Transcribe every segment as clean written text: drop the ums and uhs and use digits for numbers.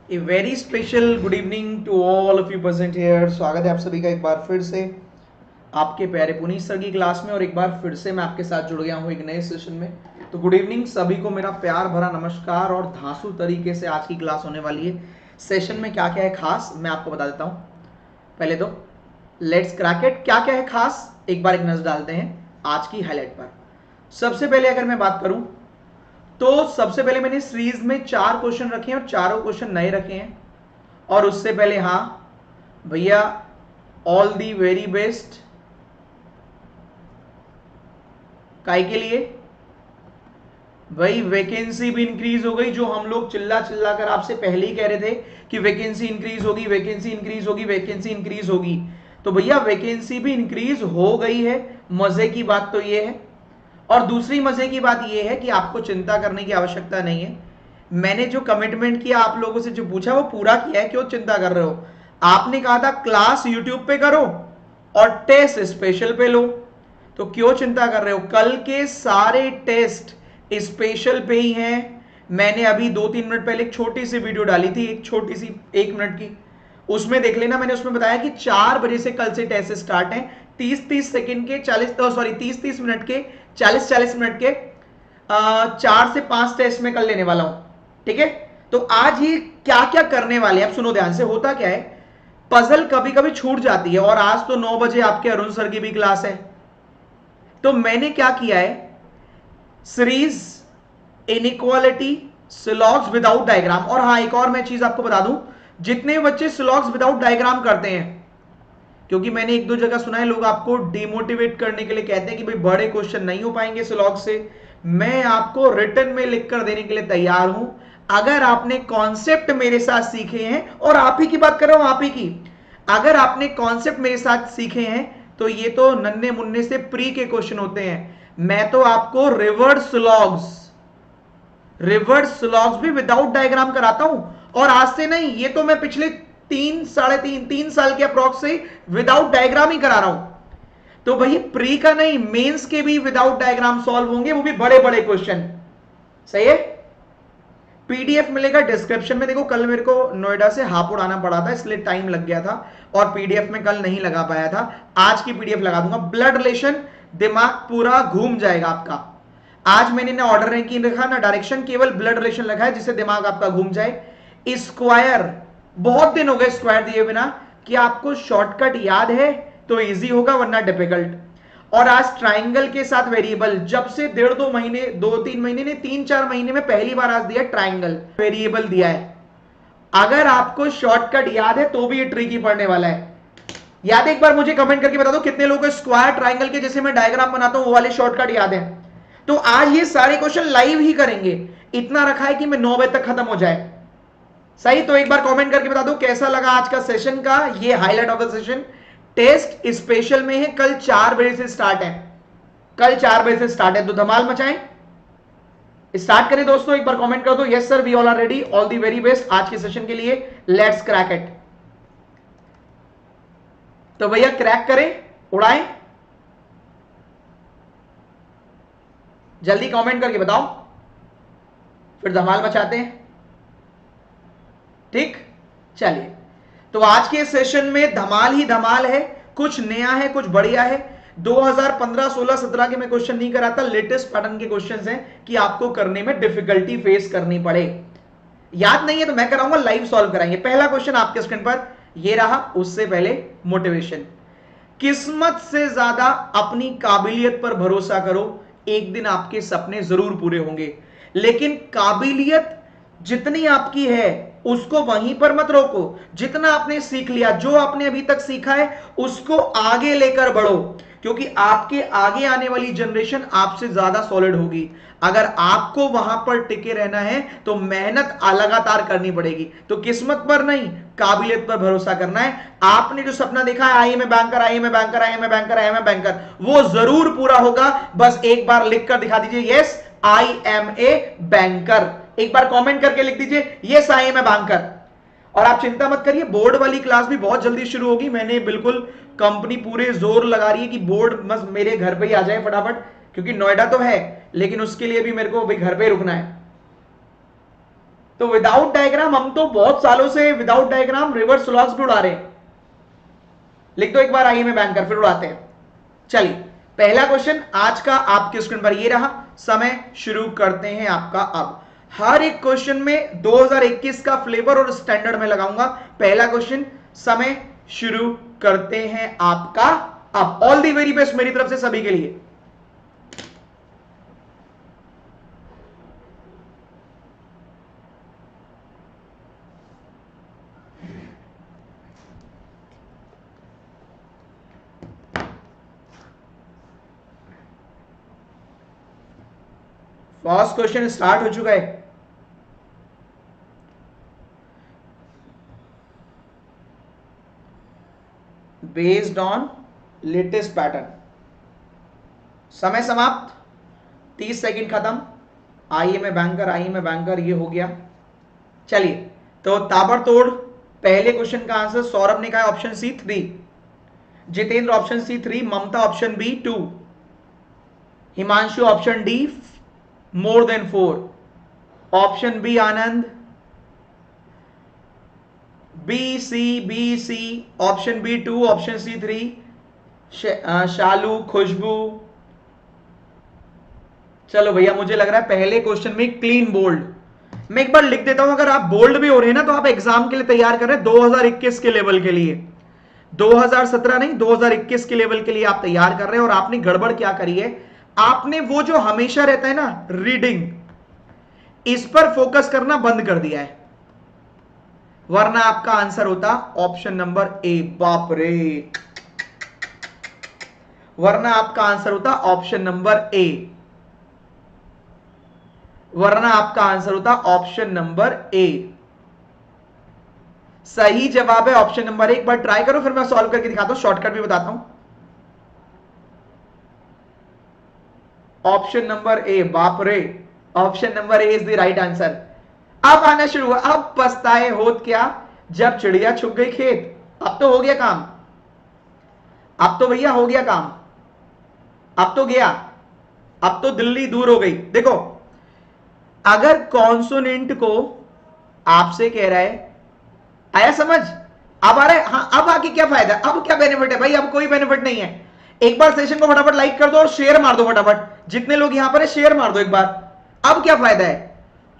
A very special good evening to all of you present here. स्वागत है आप सभी का एक बार फिर से आपके प्यारे पुनीत सर की क्लास में, और एक बार फिर से मैं आपके साथ जुड़ गया हूं एक नए सेशन में। तो गुड इवनिंग सभी को, मेरा प्यार भरा नमस्कार। और धांसू तरीके से आज की क्लास होने वाली है। सेशन में क्या क्या है खास मैं आपको बता देता हूं। पहले तो लेट्स क्रैक इट, क्या क्या है खास एक बार एक नजर डालते हैं आज की हाईलाइट पर। सबसे पहले अगर मैं बात करूं तो सबसे पहले मैंने सीरीज में 4 क्वेश्चन रखे हैं और चारों क्वेश्चन नए रखे हैं। और उससे पहले हाँ भैया, ऑल दी वेरी बेस्ट काय के लिए भाई, वैकेंसी भी इंक्रीज हो गई। जो हम लोग चिल्ला चिल्ला कर आपसे पहले ही कह रहे थे कि वैकेंसी इंक्रीज होगी, वैकेंसी इंक्रीज होगी, वैकेंसी इंक्रीज होगी, तो भैया वैकेंसी भी इंक्रीज हो गई है। मजे की बात तो ये है। और दूसरी मजे की बात यह है कि आपको चिंता करने की आवश्यकता नहीं है। मैंने जो कमिटमेंट किया आप लोगों से, जो पूछा वो पूरा किया है। क्यों चिंता कर रहे हो? आपने कहा था क्लास यूट्यूब पे करो और टेस्ट स्पेशल पे लो, तो क्यों चिंता कर रहे हो? कल के सारे टेस्ट स्पेशल पे ही हैं। मैंने अभी 2-3 मिनट पहले एक छोटी सी वीडियो डाली थी, एक छोटी सी 1 मिनट की, उसमें देख लेना। मैंने उसमें बताया कि 4 बजे से कल से टेस्ट स्टार्ट हैं। 30-30 सेकंड के 30-30 मिनट के 40-40 मिनट के 4 से 5 टेस्ट में कर लेने वाला हूं। ठीक है, तो आज ये क्या क्या करने वाले हैं आप सुनो ध्यान से। होता क्या है, पजल कभी कभी छूट जाती है। और आज तो 9 बजे आपके अरुण सर की भी क्लास है। तो मैंने क्या किया है, सीरीज इनइक्वालिटी सिलॉग्स विदाउट डायग्राम। और हाँ, एक और मैं चीज आपको बता दूं, जितने बच्चे सिलॉग्स विदाउट डायग्राम करते हैं, क्योंकि मैंने 1-2 जगह सुना है लोग आपको डिमोटिवेट करने के लिए कहते हैं कि भाई बड़े क्वेश्चन नहीं हो पाएंगे सिलॉग से, मैं आपको रिटर्न में लिखकर देने के लिए तैयार हूं। अगर आपने कॉन्सेप्ट मेरे साथ सीखे हैं, और आप ही की बात कर रहा हूं, आप ही की, अगर आपने कॉन्सेप्ट मेरे साथ सीखे हैं तो ये तो नन्हे मुन्ने से प्री के क्वेश्चन होते हैं। मैं तो आपको रिवर्स स्लॉग्स भी विदाउट डायग्राम कराता हूं। और आज से नहीं, ये तो मैं पिछले 3 साल के अप्रोक्स से विदाउट डायग्राम ही करा रहा हूं। तो भाई प्री का नहीं, मेंस के भी विदाउट डायग्राम सॉल्व होंगे, वो भी बड़े बड़े क्वेश्चन। सही है। पीडीएफ मिलेगा डिस्क्रिप्शन में। देखो कल मेरे को नोएडा से हापुड़ आना पड़ा था, इसलिए टाइम लग गया था और पीडीएफ में कल नहीं लगा पाया था। आज की पीडीएफ लगा दूंगा। ब्लड रिलेशन, दिमाग पूरा घूम जाएगा आपका। आज मैंने ना ऑर्डर रैंकिंग रखा ना डायरेक्शन, केवल ब्लड रिलेशन लगा है जिससे दिमाग आपका घूम जाए। स्क्वायर, बहुत दिन हो गए स्क्वायर दिए बिना। कि आपको शॉर्टकट याद है तो इजी होगा, वरना डिफिकल्ट। और आज ट्राइंगल के साथ वेरिएबल, जब से 1.5-2 महीने, 2-3 महीने ने 3-4 महीने में पहली बार आज दिया ट्राइंगल वेरिएबल दिया है। अगर आपको शॉर्टकट याद है तो भी ये ट्रिकी पड़ने वाला है। याद है? एक बार मुझे कमेंट करके बता दो कितने लोगों को स्क्वायर ट्राइंगल के जैसे मैं डायग्राम बनाता हूं वो वाले शॉर्टकट याद है। तो आज ये सारे क्वेश्चन लाइव ही करेंगे। इतना रखा है कि मैं 9 बजे तक खत्म हो जाए। सही, तो एक बार कमेंट करके बता दो कैसा लगा आज का सेशन का ये highlight of the session. Test special में है, कल 4 बजे से स्टार्ट है। कल 4 बजे से स्टार्ट है, तो धमाल मचाएं। स्टार्ट करें दोस्तों, एक बार कमेंट कर दो yes sir we all are ready, all the very best आज के सेशन के लिए। Let's crack it. तो भैया क्रैक करें, उड़ाएं, जल्दी कमेंट करके बताओ, फिर धमाल मचाते हैं। ठीक, चलिए। तो आज के सेशन में धमाल ही धमाल है, कुछ नया है, कुछ बढ़िया है। 2015, 16, 17 के मैं क्वेश्चन नहीं कराता, लेटेस्ट पैटर्न के क्वेश्चंस हैं कि आपको करने में डिफिकल्टी फेस करनी पड़े। याद नहीं है तो मैं कराऊंगा, लाइव सॉल्व कराएंगे। पहला क्वेश्चन आपके स्क्रीन पर ये रहा। उससे पहले मोटिवेशन। किस्मत से ज्यादा अपनी काबिलियत पर भरोसा करो, एक दिन आपके सपने जरूर पूरे होंगे। लेकिन काबिलियत जितनी आपकी है उसको वहीं पर मत रोको। जितना आपने सीख लिया, जो आपने अभी तक सीखा है उसको आगे लेकर बढ़ो, क्योंकि आपके आगे आने वाली जनरेशन आपसे ज्यादा सॉलिड होगी। अगर आपको वहां पर टिके रहना है तो मेहनत लगातार करनी पड़ेगी। तो किस्मत पर नहीं, काबिलियत पर भरोसा करना है। आपने जो सपना देखा है I am a banker, I am a banker, I am a banker, I am a banker, वो जरूर पूरा होगा। बस एक बार लिखकर दिखा दीजिए yes I am a banker. एक बार कमेंट करके लिख दीजिए yes I am a banker. और आप चिंता मत करिए, बोर्ड वाली क्लास भी बहुत जल्दी शुरू होगी। मैंने बिल्कुल, कंपनी पूरे जोर लगा रही है कि बोर्ड बस मेरे घर पे ही आ जाए फटाफट, क्योंकि नोएडा तो है लेकिन उसके लिए भी मेरे को भाई घर पे ही रुकना है। तो विदाउट डायग्राम हम तो बहुत सालों से विदाउट डायग्राम रिवर्स लॉस भी उड़ा रहे हैं। लिख दो एक बार, आइए मैं बैंकर, फिर उड़ाते हैं। चलिए पहला क्वेश्चन आज का आपके स्क्रीन पर ये रहा। समय शुरू करते हैं आपका अब। हर एक क्वेश्चन में 2021 का फ्लेवर और स्टैंडर्ड में लगाऊंगा। पहला क्वेश्चन, समय शुरू करते हैं आपका अब। ऑल दी वेरी बेस्ट मेरी तरफ से सभी के लिए। फर्स्ट क्वेश्चन स्टार्ट हो चुका है। Based on latest pattern. समय समाप्त, 30 सेकंड खत्म। आइए मैं बैंकर, ये हो गया। चलिए तो ताबड़तोड़ पहले क्वेश्चन का आंसर सौरभ ने कहा option C 3, Jitendra option C 3, Mamta option B 2, Himanshu option D more than 4, option B Anand, B C, option B 2, option C 3, Shalu, Khushbu. चलो भैया मुझे लग रहा है पहले क्वेश्चन में क्लीन बोल्ड। मैं एक बार लिख देता हूं, अगर आप बोल्ड भी हो रहे हैं ना तो आप एग्जाम के लिए तैयार कर रहे हैं 2021 के लेवल के लिए, 2017 नहीं 2021 के लेवल के लिए आप तैयार कर रहे हैं। और आपने गड़बड़ क्या करी है, आपने वो जो हमेशा रहता है ना रीडिंग, इस पर फोकस करना बंद कर दिया है, वरना आपका आंसर होता ऑप्शन नंबर ए। बाप रे, वरना आपका आंसर होता ऑप्शन नंबर ए, वरना आपका आंसर होता ऑप्शन नंबर ए। सही जवाब है ऑप्शन नंबर ए। एक बार ट्राई करो, फिर मैं सॉल्व करके दिखाता हूं, शॉर्टकट भी बताता हूं। ऑप्शन नंबर ए, बाप रे, option number A is the right answer. अब आना शुरू हुआ। अब पछताए होत क्या जब चिड़िया छुप गई खेत। अब तो हो गया काम, अब तो भैया हो गया काम, अब तो गया, अब तो दिल्ली दूर हो गई। देखो अगर कॉन्सोनेंट को आपसे कह रहा है, आया समझ, अब आ रहा है, हाँ अब आके क्या फायदा, अब क्या बेनिफिट है भाई, अब कोई बेनिफिट नहीं है। एक बार सेशन को फटाफट लाइक कर दो और शेयर मार दो फटाफट, जितने लोग यहां पर है शेयर मार दो एक बार। अब क्या फायदा है,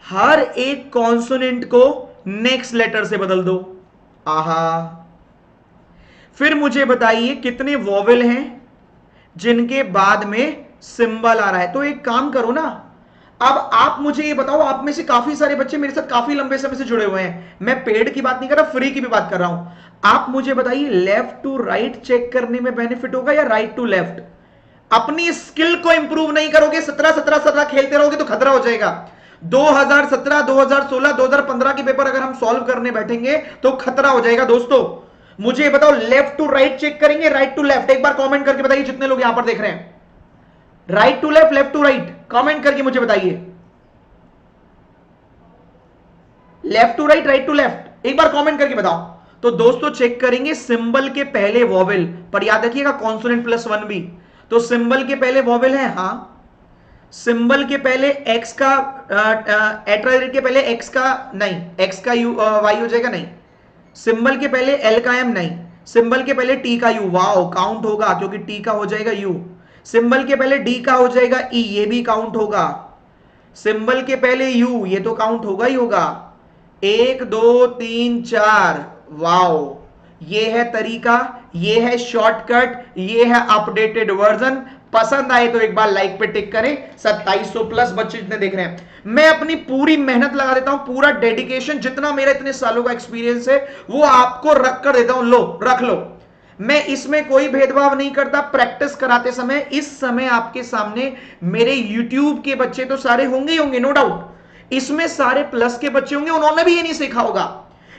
हर एक कॉन्सोनेंट को नेक्स्ट लेटर से बदल दो। आहा, फिर मुझे बताइए कितने वोवेल हैं जिनके बाद में सिंबल आ रहा है। तो एक काम करो ना, अब आप मुझे ये बताओ, आप में से काफी सारे बच्चे मेरे साथ काफी लंबे समय से जुड़े हुए हैं, मैं पेड की बात नहीं कर रहा, फ्री की भी बात कर रहा हूं। आप मुझे बताइए लेफ्ट टू राइट चेक करने में बेनिफिट होगा या राइट टू लेफ्ट? अपनी स्किल को इंप्रूव नहीं करोगे, 17 खेलते रहोगे तो खतरा हो जाएगा। 2017, 2016, 2015 के पेपर अगर हम सॉल्व करने बैठेंगे तो खतरा हो जाएगा दोस्तों। मुझे बताओ लेफ्ट टू राइट चेक करेंगे, राइट टू लेफ्ट? एक बार कमेंट करके बताइए जितने लोग यहां पर देख रहे हैं, right to left, left to right, comment करके मुझे बताइए। Left to right, right to left, एक बार कमेंट करके बताओ। तो दोस्तों चेक करेंगे सिंबल के पहले वॉवेल पर, याद रखिएगा कॉन्सोनेंट प्लस 1 भी। तो सिंबल के पहले वॉवेल है, हां। सिंबल के पहले एक्स का एट्राइट के पहले एक्स का नहीं, एक्स का यू वाई हो जाएगा, नहीं। सिंबल के पहले एल का एम, नहीं। सिंबल के पहले टी का यू, वाओ काउंट होगा क्योंकि टी का हो जाएगा यू। सिंबल के पहले डी का हो जाएगा ई, ये भी काउंट होगा। सिंबल के पहले यू, ये तो काउंट होगा ही होगा। 1 2 3 4, वाओ, ये है तरीका, ये है शॉर्टकट, ये है अपडेटेड वर्जन। पसंद आए तो एक बार लाइक पे टिक करें। 2700 प्लस बच्चे जितने देख रहे हैं, मैं अपनी पूरी मेहनत लगा देता हूं, पूरा डेडिकेशन, जितना मेरा इतने सालों का एक्सपीरियंस है वो आपको रख कर देता हूं। लो रख लो, मैं इसमें कोई भेदभाव नहीं करता। प्रैक्टिस कराते समय इस समय आपके सामने मेरे YouTube के बच्चे तो सारे होंगे ही होंगे, नो डाउट। इसमें सारे प्लस के बच्चे होंगे, उन्होंने भी ये नहीं सीखा होगा,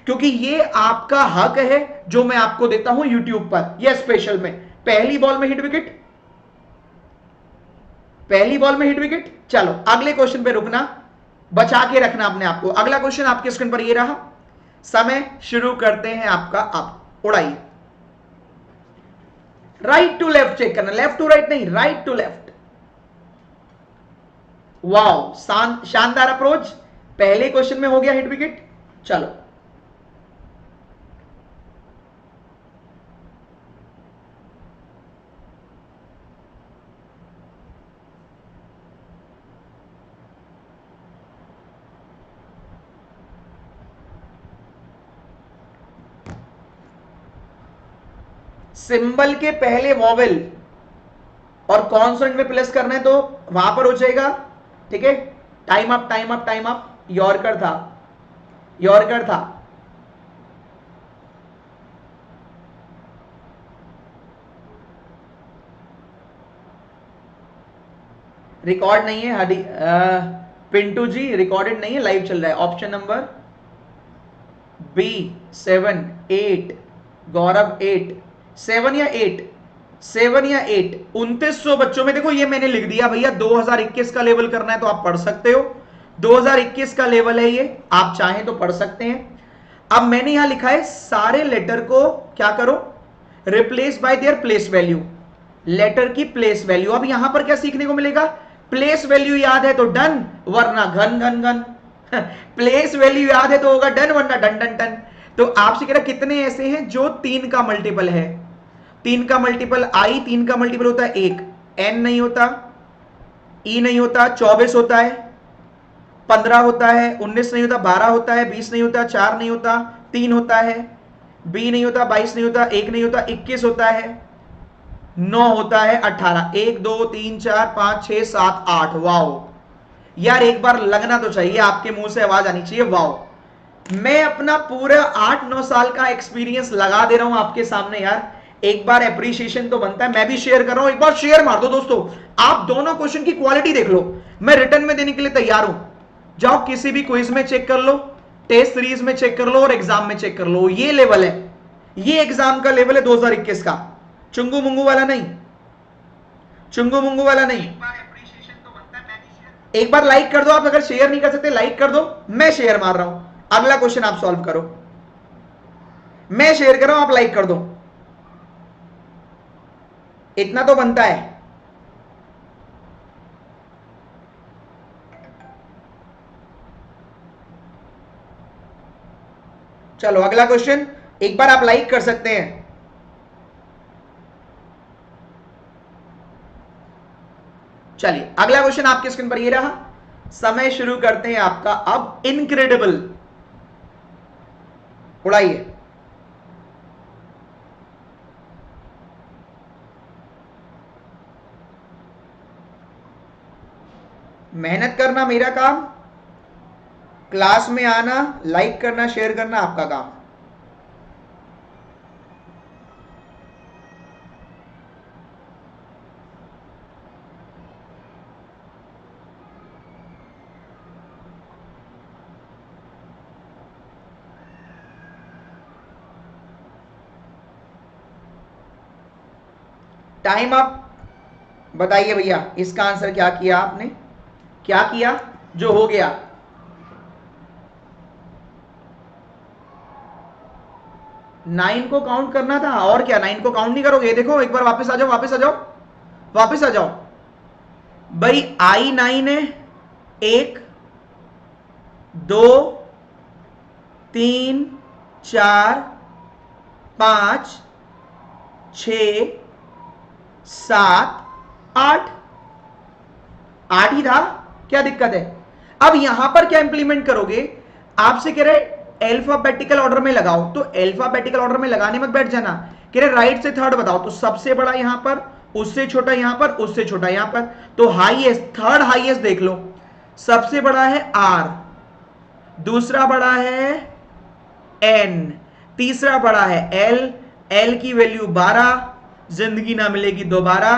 क्योंकि ये आपका हक है जो मैं आपको देता हूं YouTube पर। यह स्पेशल में पहली बॉल में हिट विकेट, पहली बॉल में हिट विकेट। चलो अगले क्वेश्चन पे रुकना, बचा के रखना अपने आप को। अगला क्वेश्चन आपके स्क्रीन पर ये रहा। समय शुरू करते हैं आपका अब, उड़ाइए। राइट टू लेफ्ट चेक करना, लेफ्ट टू राइट नहीं, राइट टू लेफ्ट। वाओ, शानदार अप्रोच। पहले क्वेश्चन में हो गया हिट विकेट। चलो सिंबल के पहले वॉवेल और कॉन्सोनेंट में प्लेस करना है तो वहां पर हो जाएगा। ठीक है, time up time up time up. Yorker था, यॉर्कर था। रिकॉर्ड नहीं है हडी पिंटू जी, रिकॉर्डेड नहीं है, लाइव चल रहा है। ऑप्शन नंबर बी 7 8, गौरव 8, 7 या 8, 7 या 8। 2900 बच्चों में देखो ये मैंने लिख दिया भैया, 2021 का लेवल करना है तो आप पढ़ सकते हो। 2021 का लेवल है ये, आप चाहें तो पढ़ सकते हैं। अब मैंने यहां लिखा है सारे लेटर को क्या करो, replace by their place value, letter की प्लेस वैल्यू। अब यहां पर क्या सीखने को मिलेगा, प्लेस वैल्यू याद है तो डन, वरना घन घन घन। प्लेस वैल्यू याद है तो होगा डन, वरना डन डन डन। तो आपसे कह रहा कितने ऐसे हैं जो 3 का मल्टीपल है। 3 का मल्टीपल आई, 3 का मल्टीपल होता है 1, एन नहीं होता, ई नहीं होता, 24 होता है, 15 होता है, 19 नहीं होता, 12 होता है, 20 नहीं होता, 4 नहीं होता, 3 होता है, बी नहीं होता, 22 नहीं होता, 1 नहीं होता, 21 होता है, 9 होता है, 18, 1 2 3 4 5 6 7 8। वाओ यार, एक बार लगना तो चाहिए, आपके मुंह से आवाज आनी चाहिए वाओ। मैं अपना पूरा 8-9 साल का एक्सपीरियंस लगा दे रहा हूं आपके सामने यार, एक बार एप्रिसिएशन तो बनता है। मैं भी शेयर कर रहा हूं, एक बार शेयर मार दो दोस्तों। आप दोनों क्वेश्चन की क्वालिटी देख लो, मैं रिटर्न में देने के लिए तैयार हूं। जाओ किसी भी क्विज में चेक कर लो, टेस्ट सीरीज में चेक कर लो और एग्जाम में चेक कर लो। ये लेवल है, ये एग्जाम का लेवल है 2021 का, चुंगू मुंगू वाला नहीं, चुंगू मुंगू वाला नहीं। एक बार लाइक कर दो आप, अगर शेयर नहीं कर सकते लाइक कर दो, मैं शेयर मार रहा हूं। अगला क्वेश्चन आप सॉल्व करो, मैं शेयर कर रहा हूं, आप लाइक कर दो, इतना तो बनता है। चलो अगला क्वेश्चन, एक बार आप लाइक कर सकते हैं। चलिए अगला क्वेश्चन आपके स्क्रीन पर ये रहा। समय शुरू करते हैं आपका अब। इनक्रेडिबल उड़ाइए। मेहनत करना मेरा काम, क्लास में आना, लाइक करना, शेयर करना आपका काम। Time up. बताइए भैया इसका आंसर क्या किया आपने, क्या किया जो हो गया। नाइन को काउंट करना था और क्या, 9 को काउंट नहीं करोगे। देखो एक बार वापस आ जाओ, वापस आ जाओ, वापस आ जाओ भाई। आई 9 है, 1 2 3 4 5 6 7 8, 8 ही था, क्या दिक्कत है। अब यहां पर क्या इंप्लीमेंट करोगे, आपसे कह रहे अल्फाबेटिकल ऑर्डर में लगाओ, तो अल्फाबेटिकल ऑर्डर में लगाने मत बैठ जाना। कह रहे राइट से थर्ड बताओ, तो सबसे बड़ा यहां पर, उससे छोटा यहां पर, उससे छोटा यहां पर, तो हाईएस्ट, थर्ड हाईएस्ट देख लो। सबसे बड़ा है आर, दूसरा बड़ा है एन, तीसरा बड़ा है एल। एल की वैल्यू 12, जिंदगी ना मिलेगी दोबारा।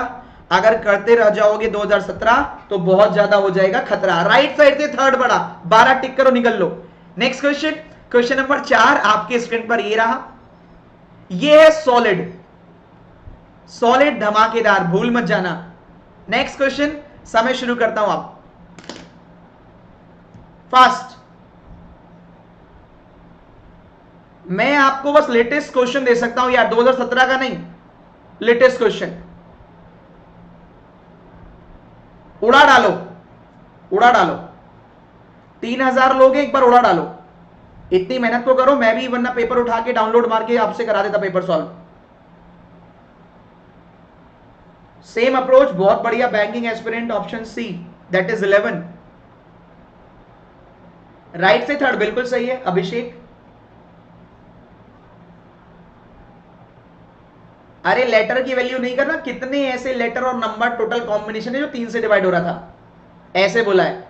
अगर करते रह जाओगे 2017 तो बहुत ज्यादा हो जाएगा खतरा। राइट साइड से थर्ड बड़ा, 12 टिक करो, निकल लो। नेक्स्ट क्वेश्चन, क्वेश्चन नंबर 4 आपके स्क्रीन पर ये रहा। ये है सॉलिड, सॉलिड धमाकेदार, भूल मत जाना। नेक्स्ट क्वेश्चन, समय शुरू करता हूं आप फास्ट। मैं आपको बस लेटेस्ट क्वेश्चन दे सकता हूं यार, 2017 का नहीं, लेटेस्ट क्वेश्चन। उड़ा डालो, उड़ा डालो। 3000 लोग एक बार उड़ा डालो, इतनी मेहनत तो करो, मैं भी वरना पेपर उठा के डाउनलोड मार के आपसे करा देता पेपर सॉल्व। सेम अप्रोच, बहुत बढ़िया, banking aspirant option C, that is 11। Right से थर्ड बिल्कुल सही है अभिषेक। अरे लेटर की वैल्यू नहीं करना, कितने ऐसे लेटर और नंबर टोटल कॉम्बिनेशन है जो 3 से डिवाइड हो रहा था, ऐसे बोला है।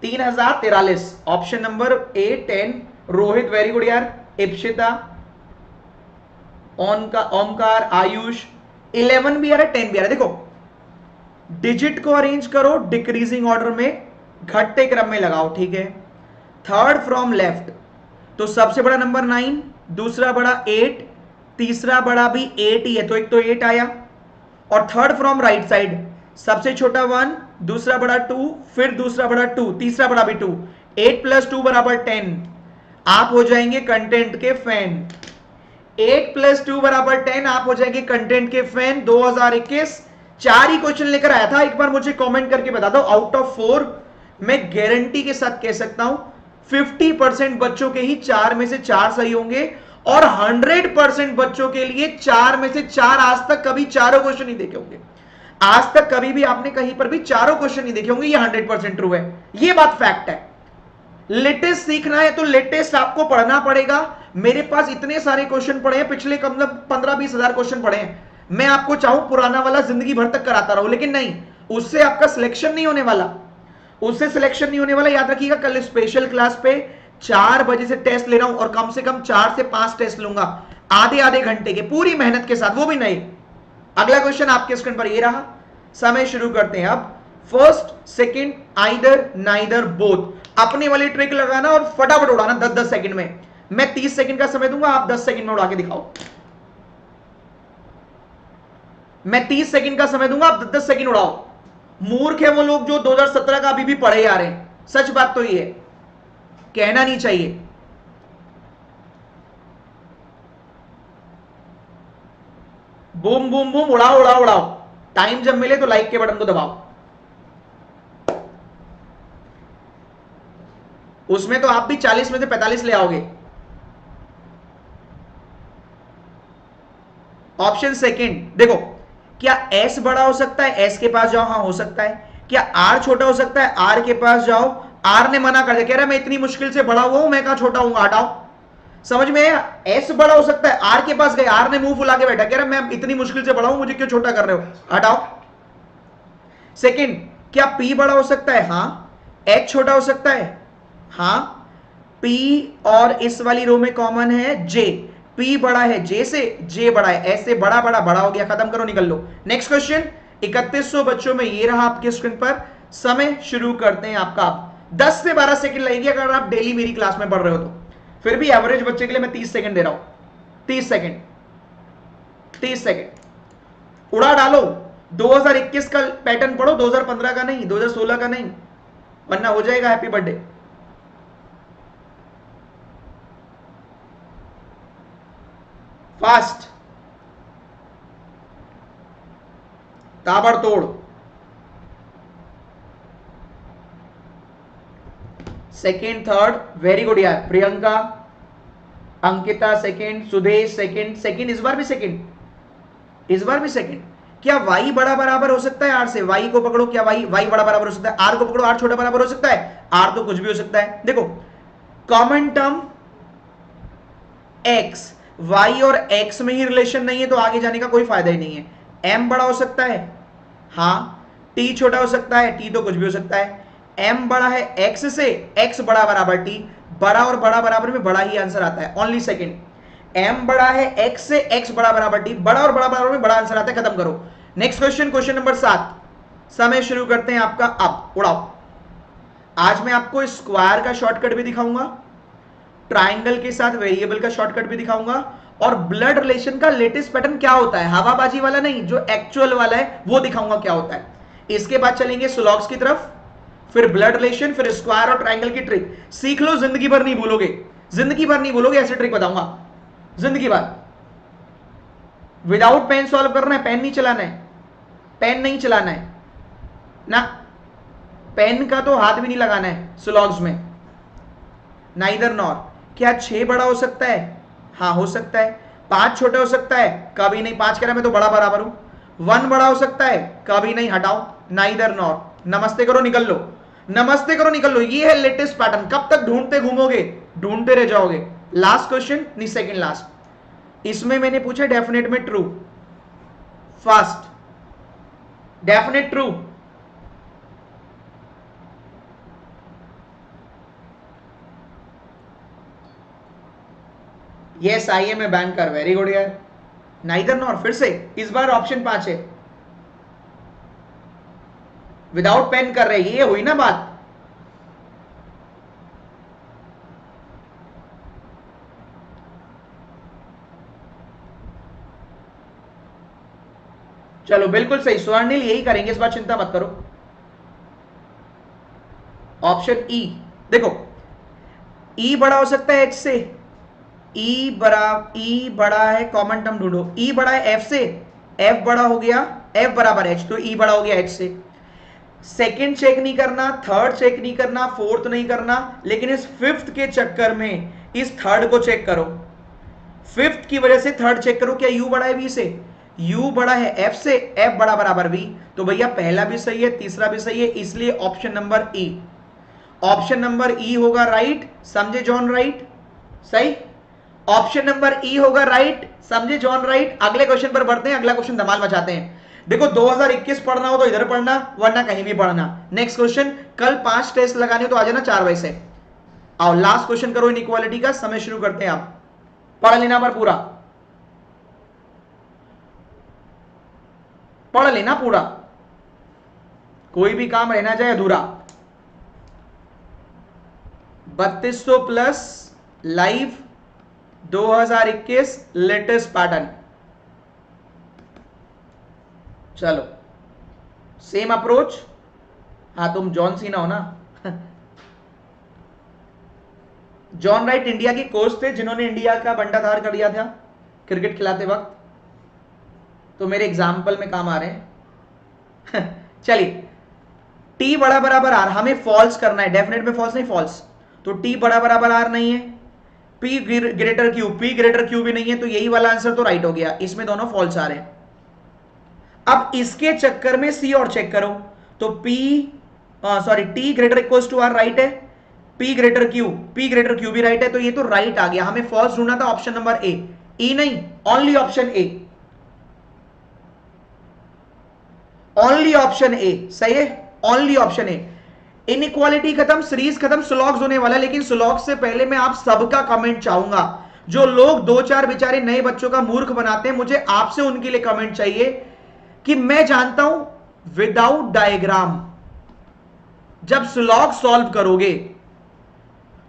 3043, option number A 10। Rohit very good यार, इप्सिता, ओमकार, आयुष, 11 भी आ रहा है, 10 भी आ रहा है। देखो डिजिट को अरेंज करो डिक्रीजिंग ऑर्डर में, घटते क्रम में लगाओ, ठीक है। थर्ड फ्रॉम लेफ्ट, तो सबसे बड़ा नंबर 9, दूसरा बड़ा 8, तीसरा बड़ा भी 8 ही है, तो एक तो 8 आया। और थर्ड फ्रॉम राइट साइड, सबसे छोटा 1, दूसरा बड़ा 2, फिर दूसरा बड़ा 2, तीसरा बड़ा भी 2, 8 प्लस 2 बराबर 10। आप हो जाएंगे कंटेंट के फैन। 8 प्लस 2 बराबर 10, आप हो जाएंगे कंटेंट के फैन। 2021 4 ही क्वेश्चन लेकर आया था, एक बार मुझे कमेंट करके बता दो। आउट ऑफ 4 मैं गारंटी के साथ कह सकता हूं 50% बच्चों के ही 4 में से 4 सही होंगे, और 100% बच्चों के लिए 4 में से 4 आज तक कभी चारों क्वेश्चन नहीं देखे होंगे। आज तक कभी भी आपने कहीं पर भी चारों क्वेश्चन नहीं देखे होंगे, ये 100% ट्रू है, ये बात फैक्ट है। लेटेस्ट सीखना है तो लेटेस्ट आपको पढ़ना पड़ेगा। मेरे पास इतने सारे क्वेश्चन पड़े हैं, पिछले कम से 15-20 हजार क्वेश्चन पड़े हैं। मैं आपको चाहूं पुराना वाला जिंदगी भर तक कराता रहूं, लेकिन नहीं, उससे आपका सिलेक्शन नहीं होने वाला, उससे सिलेक्शन नहीं होने वाला। याद रखिएगा, कल स्पेशल क्लास पे 4 बजे से टेस्ट ले रहा हूं, और कम से कम 4 से 5 टेस्ट लूंगा, आधे घंटे के, पूरी मेहनत के साथ, वो भी नहीं। अगला क्वेश्चन आपके स्क्रीन पर ये रहा, समय शुरू करते हैं अब। First, second, either, neither, both, अपने वाली ट्रिक लगाना और फटाफट उड़ाना 10-10 सेकंड में। मैं 30 सेकंड का समय दूंगा, आप 10 सेकंड में उड़ा के दिखाओ। मैं 30 सेकंड का समय दूंगा, आप 10-10 सेकंड उड़ाओ। मूर्ख है वो लोग जो 2017 का अभी भी पढ़े आ रहे हैं, सच बात तो ये है, कहना नहीं चाहिए। बूम बूम बूम, उड़ाओ उड़ाओ उड़ाओ। टाइम जब मिले तो लाइक के बटन को दबाओ। उसमें तो आप भी 40 में से 45 ले आओगे। ऑप्शन सेकंड, देखो, क्या एस बड़ा हो सकता है, एस के पास जाओ, हाँ हो सकता है। क्या आर छोटा हो सकता है, आर के पास जाओ, आर ने मना कर दिया, कह रहा मैं इतनी मुश्किल से बड़ा हुआ हूं, मैं कहां छोटा हूं, हटाओ। समझ में आया? एस बड़ा हो सकता है, आर के पास गए, आर ने मुंह फुला के बैठा, कह रहा मैं इतनी मुश्किल से बड़ा हूं, मुझे क्यों छोटा कर रहे हो, हटाओ। सेकंड, क्या पी बड़ा हो सकता है, हाँ। एच छोटा हो सकता है, हाँ। पी और इस वाली रो में कॉमन है जे, पी बड़ा है जे से, जे बड़ा है, ऐसे बड़ा बड़ा बड़ा हो गया, खत्म करो, निकल लो। नेक्स्ट क्वेश्चन, 3100 बच्चों में ये रहा आपके स्क्रीन पर। समय शुरू करते हैं आपका। 10 से 12 सेकंड लगेगी अगर आप डेली मेरी क्लास में पढ़ रहे हो तो, फिर भी एवरेज बच्चे के लिए मैं 30 सेकंड दे रहा हूं। 30 सेकंड, 30 सेकंड, उड़ा डालो। 2021 का पैटर्न पढ़ो, 2015 का नहीं, 2016 का नहीं, वरना हो जाएगा हैप्पी बर्थडे। फास्ट, ताबड़तोड़। सेकेंड, थर्ड, वेरी गुड यार। Priyanka, Ankita second, Sudesh second, second, इस बार भी सेकेंड, इस बार भी सेकेंड। क्या y बड़ा बराबर हो सकता है r से? y को पकड़ो, क्या y बड़ा बराबर हो सकता है? r को पकड़ो, r छोटा बराबर हो सकता है? r तो कुछ भी हो सकता है। देखो, कॉमन टर्म x, y और x में ही रिलेशन नहीं है तो आगे जाने का कोई फायदा ही नहीं है। m बड़ा हो सकता है, हाँ। t छोटा हो सकता है, t तो कुछ भी हो सकता है। m बड़ा है x से, x बड़ा बराबर t, बड़ा और बड़ा बराबर में बड़ा ही आंसर आता है। ओनली सेकेंड, m बड़ा है x से, x बड़ा बराबर t, बड़ा और बड़ा बराबर में बड़ा आंसर आता है, खत्म करो। Next question, question number 7। समय शुरू करते हैं आपका अब, उड़ाओ। आज मैं आपको स्क्वायर का शॉर्टकट भी दिखाऊंगा, ट्राइंगल के साथ वेरिएबल का शॉर्टकट भी दिखाऊंगा, और ब्लड रिलेशन का लेटेस्ट पैटर्न क्या होता है, हवाबाजी वाला नहीं, जो एक्चुअल वाला है वो दिखाऊंगा क्या होता है। इसके बाद चलेंगे सुलॉग्स की तरफ, फिर ब्लड रिलेशन, फिर स्क्वायर और ट्राइंगल की ट्रिक। सीख लो, जिंदगी भर नहीं भूलोगे, जिंदगी भर नहीं भूलोगे, ऐसे ट्रिक बताऊंगा जिंदगी भर। विदाउट पेन सॉल्व करना है, पेन नहीं चलाना है, पेन नहीं चलाना है ना। पेन का तो हाथ भी नहीं लगाना है स्लॉग्स में, नाइदर नॉर। क्या 6 बड़ा हो सकता है? हाँ हो सकता है। 5 छोटा हो सकता है? कभी नहीं। 5 कह रहा मैं तो बड़ा बराबर हूं। 1 बड़ा हो सकता है? कभी नहीं। हटाओ, नाइदर नॉर। नमस्ते करो निकल लो, नमस्ते करो निकल लो। ये है लेटेस्ट पैटर्न। कब तक ढूंढते घूमोगे? ढूंढते रह जाओगे। लास्ट क्वेश्चन, नहीं सेकंड लास्ट। इसमें मैंने पूछा डेफिनेट में true, fast, definite true. Yes I am a banker, very good यार। नाइदर नॉर, फिर से इस बार ऑप्शन 5 है। विदाउट पेन कर रहे, ये हुई ना बात। चलो बिल्कुल सही, स्वर्णिल यही करेंगे इस बार, चिंता मत करो। ऑप्शन ई, देखो ई बड़ा हो सकता है एच से, ई बड़ा है, कॉमन टर्म ढूंढो। ई बड़ा है एफ से, एफ बड़ा हो गया, एफ बराबर एच, तो ई बड़ा हो गया एच से। सेकंड चेक नहीं करना, थर्ड चेक नहीं करना, फोर्थ नहीं करना, लेकिन इस फिफ्थ के चक्कर में इस थर्ड को चेक करो। फिफ्थ की वजह से थर्ड चेक करो, क्या यू बड़ा है वी से? यू बड़ा है एफ से, एफ बड़ा बराबर वी, तो भैया पहला भी सही है, तीसरा भी सही है, इसलिए ऑप्शन नंबर ई, ऑप्शन नंबर ई होगा राइट। समझे जॉन? राइट, सही। ऑप्शन नंबर ई होगा राइट, समझे जॉन? राइट। अगले क्वेश्चन पर बढ़ते हैं, अगला क्वेश्चन धमाल मचाते हैं। देखो 2021 पढ़ना हो तो इधर पढ़ना, वरना कहीं भी पढ़ना। नेक्स्ट क्वेश्चन, कल 5 टेस्ट लगाने हो तो आ जाना 4 बजे से। आओ लास्ट क्वेश्चन करो इनइक्वालिटी का, समय शुरू करते हैं। आप पढ़ लेना पर पूरा, पढ़ लेना पूरा, कोई भी काम रहना जाए अधूरा। 3200 प्लस लाइव 2021 लेटेस्ट पैटर्न। चलो सेम अप्रोच। हाँ तुम जॉन सीना हो ना। जॉन राइट इंडिया के कोच थे जिन्होंने इंडिया का बंटाधार कर दिया था क्रिकेट खिलाते वक्त, तो मेरे एग्जाम्पल में काम आ रहे हैं। चलिए, टी बड़ा बराबर आर, हमें फॉल्स करना है, डेफिनेट में फॉल्स नहीं, फॉल्स। तो टी बड़ा बराबर आर नहीं है, P greater Q, P greater Q भी नहीं है, तो यही वाला आंसर तो राइट हो गया। इसमें दोनों फॉल्स आ रहे हैं। अब इसके चक्कर में सी और चेक करो, तो P sorry T greater equals to R right है, पी ग्रेटर क्यू भी राइट है, तो ये तो राइट आ गया। हमें फॉल्स ढूंढना था, ऑप्शन नंबर ए, ई नहीं, only option A, only option A सही है, ओनली ऑप्शन ए। इनइक्वालिटी खत्म, सीरीज खत्म, स्लॉग्स होने वाला है, लेकिन स्लॉग्स से पहले मैं आप सबका कमेंट चाहूंगा। जो लोग 2-4 बेचारे नए बच्चों का मूर्ख बनाते हैं, मुझे आपसे उनके लिए कमेंट चाहिए कि मैं जानता हूं विदाउट डायग्राम जब स्लॉग सॉल्व करोगे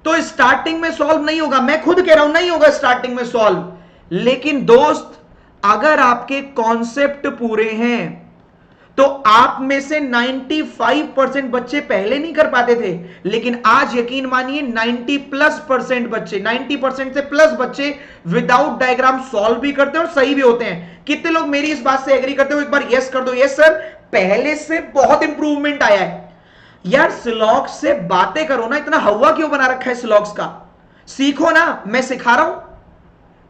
तो स्टार्टिंग में सॉल्व नहीं होगा, मैं खुद कह रहा हूं नहीं होगा स्टार्टिंग में सॉल्व, लेकिन दोस्त अगर आपके कॉन्सेप्ट पूरे हैं तो आप में से 95% बच्चे पहले नहीं कर पाते थे, लेकिन आज यकीन मानिए 90+ % बच्चे, 90% से प्लस बच्चे विदाउट डायग्राम सॉल्व भी करते हैं और सही भी होते हैं। कितने लोग मेरी इस बात से एग्री करते हो? एक बार यस कर दो। यस सर, पहले से बहुत इंप्रूवमेंट आया है। यार स्लॉग्स से बातें करो ना, इतना हवा क्यों बना रखा है स्लॉग्स का? सीखो ना, मैं सिखा रहा हूं,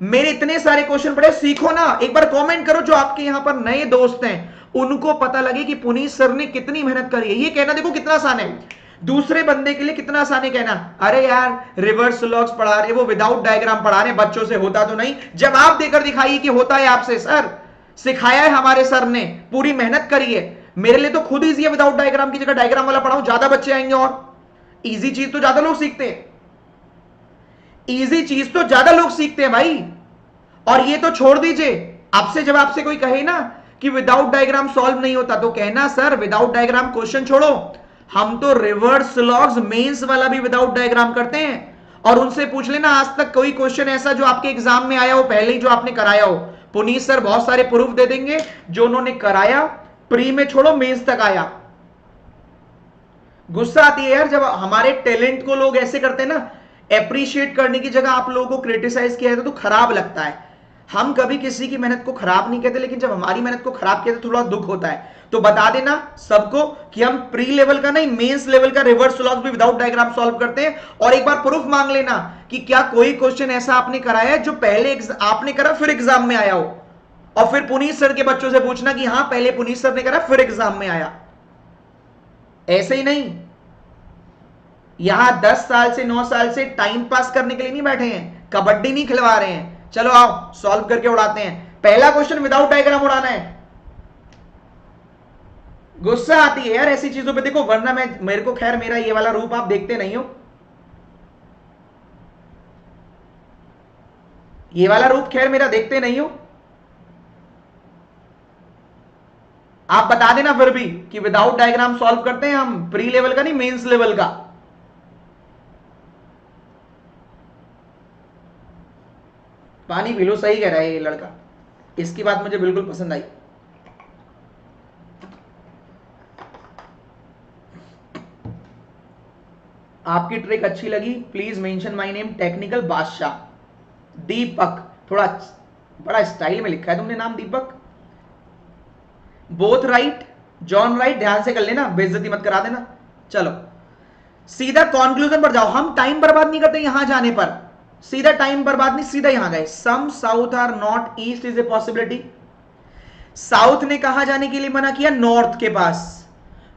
मेरे इतने सारे क्वेश्चन पढ़े, सीखो ना। एक बार कमेंट करो जो आपके यहां पर नए दोस्त हैं, उनको पता लगे कि पुनीत सर ने कितनी मेहनत करी है। ये कहना देखो कितना आसान है, दूसरे बंदे के लिए कितना आसान है कहना, अरे यार रिवर्स स्लॉग्स पढ़ा रहे, वो विदाउट डायग्राम पढ़ा रहे, बच्चों से होता तो नहीं। जवाब देकर दिखाइए कि होता है आपसे। सर सिखाया है हमारे सर ने, पूरी मेहनत करी है। मेरे लिए तो खुद इजी है, विदाउट डायग्राम की जगह डायग्राम वाला पढ़ाऊं, ज्यादा बच्चे आएंगे और इजी चीज तो ज्यादा लोग सीखते हैं, इजी चीज तो ज्यादा लोग सीखते हैं भाई। और ये तो छोड़ दीजिए, आपसे जब आपसे कोई कहे ना कि विदाउट डायग्राम सॉल्व नहीं होता, तो कहना सर विदाउट डायग्राम क्वेश्चन छोड़ो, हम तो रिवर्स स्लॉग्स मेंस वाला भी विदाउट डायग्राम करते हैं। और उनसे पूछ लेना आज तक कोई क्वेश्चन ऐसा जो आपके एग्जाम में आया हो, पहले ही जो आपने कराया हो। पुनीत सर बहुत सारे प्रूफ दे देंगे जो उन्होंने कराया, प्री में छोड़ो मेंस तक आया। गुस्सा आती है यार जब हमारे टैलेंट को लोग ऐसे करते हैं ना, एप्रिशिएट करने की जगह आप लोगों को क्रिटिसाइज किया जाता है तो खराब लगता है। हम कभी किसी की मेहनत को खराब नहीं कहते, लेकिन जब हमारी मेहनत को खराब कहते थोड़ा दुख होता है। तो बता देना सबको कि हम प्री लेवल का नहीं, मेंस लेवल का रिवर्स लॉग भी विदाउट डायग्राम सॉल्व करते हैं। और एक बार प्रूफ मांग लेना कि क्या कोई क्वेश्चन ऐसा आपने कराया है जो पहले आपने करा फिर एग्जाम में आया हो, और फिर पुनीत सर के बच्चों से पूछना कि हां पहले पुनीत सर ने करा फिर एग्जाम में आया। ऐसे ही नहीं, यहां 10 साल से 9 साल से टाइम पास करने के लिए नहीं बैठे हैं, कबड्डी नहीं खिलवा रहे हैं। चलो आओ सॉल्व करके उड़ाते हैं। पहला क्वेश्चन विदाउट डायग्राम उड़ाना है। गुस्सा आती है यार ऐसी चीजों पे, देखो वरना मेरे को खैर मेरा ये वाला रूप आप देखते नहीं हो, ये वाला रूप खैर मेरा देखते नहीं हो। आप बता देना फिर भी कि विदाउट डायग्राम सॉल्व करते हैं हम, प्री लेवल का नहीं मेंस लेवल का। पानी पी लो, सही कह रहा है ये लड़का, इसकी बात मुझे बिल्कुल पसंद आई। आपकी ट्रिक अच्छी लगी, please mention my name technical बादशाह दीपक। थोड़ा बड़ा स्टाइल में लिखा है तुमने नाम दीपक। बोथ राइट, जॉन राइट, ध्यान से कर लेना, बेइज्जती मत करा देना। चलो सीधा कंक्लूजन पर जाओ, हम टाइम बर्बाद नहीं करते यहां जाने पर, सीधा टाइम बर्बाद नहीं, सीधा यहां गए। Some south are not east is a possibility. South ने कहा जाने के लिए मना किया? नॉर्थ के पास।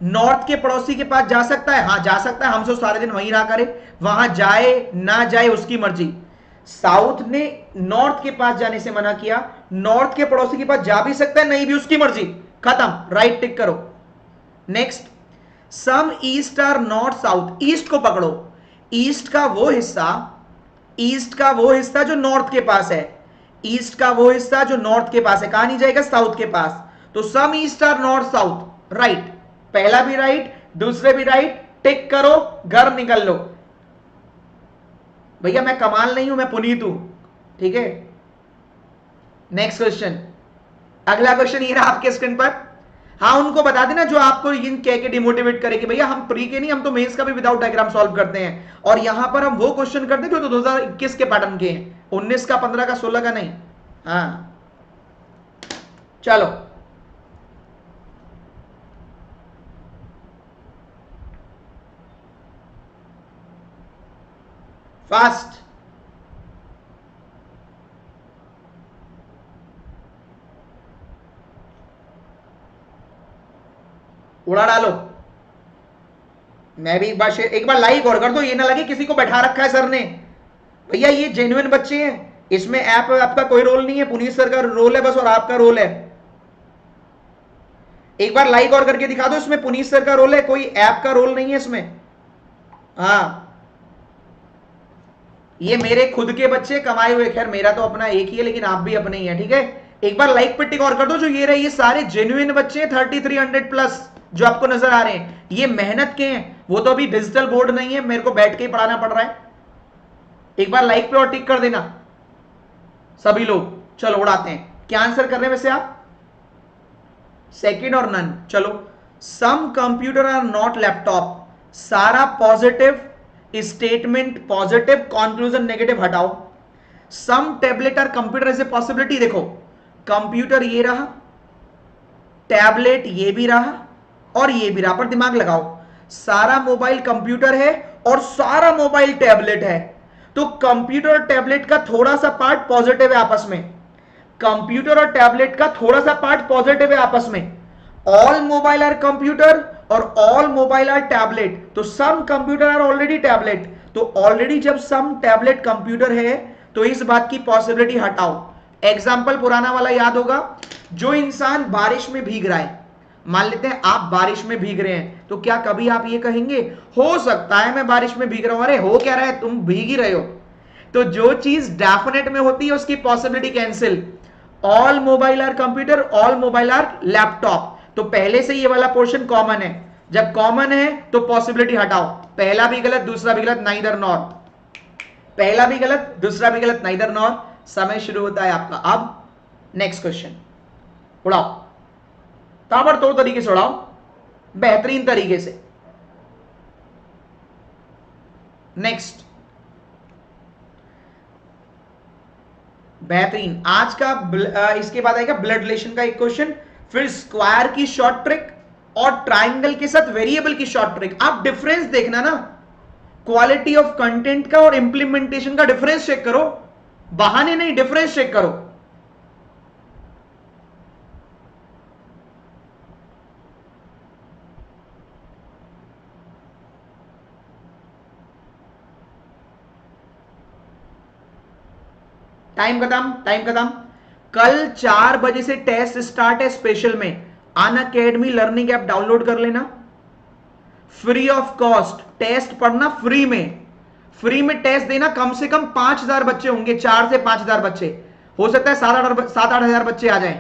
नॉर्थ के पड़ोसी के पास जा सकता है, हाँ जा सकता है, हमसे सारे दिन वहीं रहा करे, वहां जाए ना जाए उसकी मर्जी। साउथ ने नॉर्थ के पास जाने से मना किया, नॉर्थ के पड़ोसी के पास जा भी सकता है, नहीं भी उसकी मर्जी, खत्म, राइट टिक करो। Next, some east are not south. East को पकड़ो, ईस्ट का वो हिस्सा, ईस्ट का वो हिस्सा जो नॉर्थ के पास है, ईस्ट का वो हिस्सा जो नॉर्थ के पास है, कहां नहीं जाएगा? साउथ के पास। तो some east are north south, right, पहला भी राइट, दूसरे भी राइट, टिक करो, घर निकल लो। भैया मैं कमाल नहीं हूं, मैं पुनीत हूं, ठीक है। नेक्स्ट क्वेश्चन, अगला क्वेश्चन ये रहा आपके स्क्रीन पर। हाँ उनको बता देना जो आपको इन कह के डिमोटिवेट करे कि भैया हम प्री के नहीं, हम तो मेंस का भी विदाउट डायग्राम सॉल्व करते हैं, और यहां पर हम वो क्वेश्चन करते हैं जो तो 2021 के पैटर्न के हैं, 19 का, 15 का, 16 का नहीं। हाँ चलो फास्ट, उड़ा डालो। मैं भी एक बार लाइक और कर दो, ये ना लगे किसी को बैठा रखा है सर ने। भैया ये जेन्युइन बच्चे हैं, इसमें ऐप आपका कोई रोल नहीं है, पुनीत सर का रोल है बस और आपका रोल है। एक बार लाइक और करके दिखा दो, इसमें पुनीत सर का रोल है, कोई ऐप का रोल नहीं है इसमें। हाँ ये मेरे खुद के बच्चे कमाए हुए, खैर मेरा तो अपना एक ही है लेकिन आप भी अपने ही है, ठीक है। एक बार लाइक पे टिक और कर दो, जो ये रहे ये सारे जेन्युइन बच्चे हैं 3300 प्लस जो आपको नजर आ रहे हैं, ये मेहनत के हैं। वो तो अभी डिजिटल बोर्ड नहीं है, मेरे को बैठ के ही पढ़ाना पड़ रहा है। एक बार लाइक पे और टिक कर देना सभी लोग। चलो उड़ाते हैं, क्या आंसर कर रहे हैं वैसे आप? सेकंड और नन। चलो, some computer are not laptop, सारा positive statement positive, conclusion negative हटाओ। Some tablet are computer is a possibility. देखो कंप्यूटर ये रहा, टैबलेट ये भी रहा और ये भी रहा, पर दिमाग लगाओ, सारा मोबाइल कंप्यूटर है और सारा मोबाइल टैबलेट है, तो कंप्यूटर और टैबलेट का थोड़ा सा पार्ट पॉजिटिव है आपस में, कंप्यूटर और टैबलेट का थोड़ा सा पार्ट पॉजिटिव है आपस में। ऑल मोबाइल आर कंप्यूटर और ऑल मोबाइल आर टैबलेट, तो some computer are already tablet, तो ऑलरेडी जब सम टैबलेट कंप्यूटर है तो इस बात की पॉसिबिलिटी हटाओ। एग्जाम्पल पुराना वाला याद होगा, जो इंसान बारिश में भीग रहा है, मान लेते हैं आप बारिश में भीग रहे हैं, तो क्या कभी आप ये कहेंगे हो सकता है मैं बारिश में भीग रहा हूं? अरे हो क्या रहा है, तुम भीग ही रहे हो। तो जो चीज डेफिनेट में होती है उसकी possibility cancel. All mobile are computer, all mobile are laptop, तो पहले से ये वाला पोर्शन कॉमन है, जब कॉमन है तो पॉसिबिलिटी हटाओ। पहला भी गलत, दूसरा भी गलत, नाइदर नॉर, पहला भी गलत, दूसरा भी गलत, नाइदर नॉर। समय शुरू होता है आपका अब। नेक्स्ट क्वेश्चन उड़ाओ, ताबड़तोड़ तरीके से उड़ाओ, बेहतरीन तरीके से। नेक्स्ट, बेहतरीन। आज का इसके बाद आएगा ब्लड रिलेशन का एक क्वेश्चन, फिर स्क्वायर की शॉर्ट ट्रिक और ट्राइंगल के साथ वेरिएबल की शॉर्ट ट्रिक। आप डिफरेंस देखना ना, क्वालिटी ऑफ कंटेंट का और इंप्लीमेंटेशन का डिफरेंस चेक करो, बहाने नहीं, डिफरेंस चेक करो। टाइम खत्म, टाइम खत्म। कल 4 बजे से टेस्ट स्टार्ट है स्पेशल में, अनअकैडमी लर्निंग ऐप डाउनलोड कर लेना, फ्री ऑफ कॉस्ट टेस्ट पढ़ना, फ्री में टेस्ट देना। कम से कम 5,000 बच्चे होंगे, 4 से 5,000 बच्चे, हो सकता है 7-8 हजार बच्चे आ जाएं।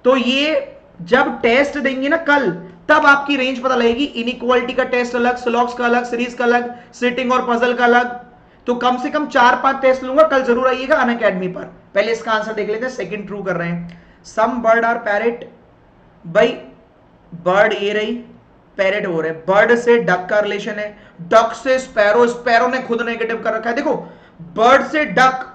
तो ये जब टेस्ट देंगे ना कल, तब आपकी रेंज पता लगेगी। इनइक्वालिटी का टेस्ट अलग, स्लॉग्स का अलग, सीरीज का अलग, सिटिंग और पजल का अलग। तो कम से कम 4-5 टेस्ट लूंगा, कल जरूर आइएगा अनअकैडमी पर। पहले इसका आंसर देख लेते हैं, सेकंड ट्रू कर रहे हैं। सम बर्ड आर पैरेट, भाई बर्ड ये रही, पैरेट हो रहे। बर्ड से डक का रिलेशन है, डक से स्पैरो, स्पैरो ने खुद नेगेटिव कर रखा है। देखो बर्ड से डक,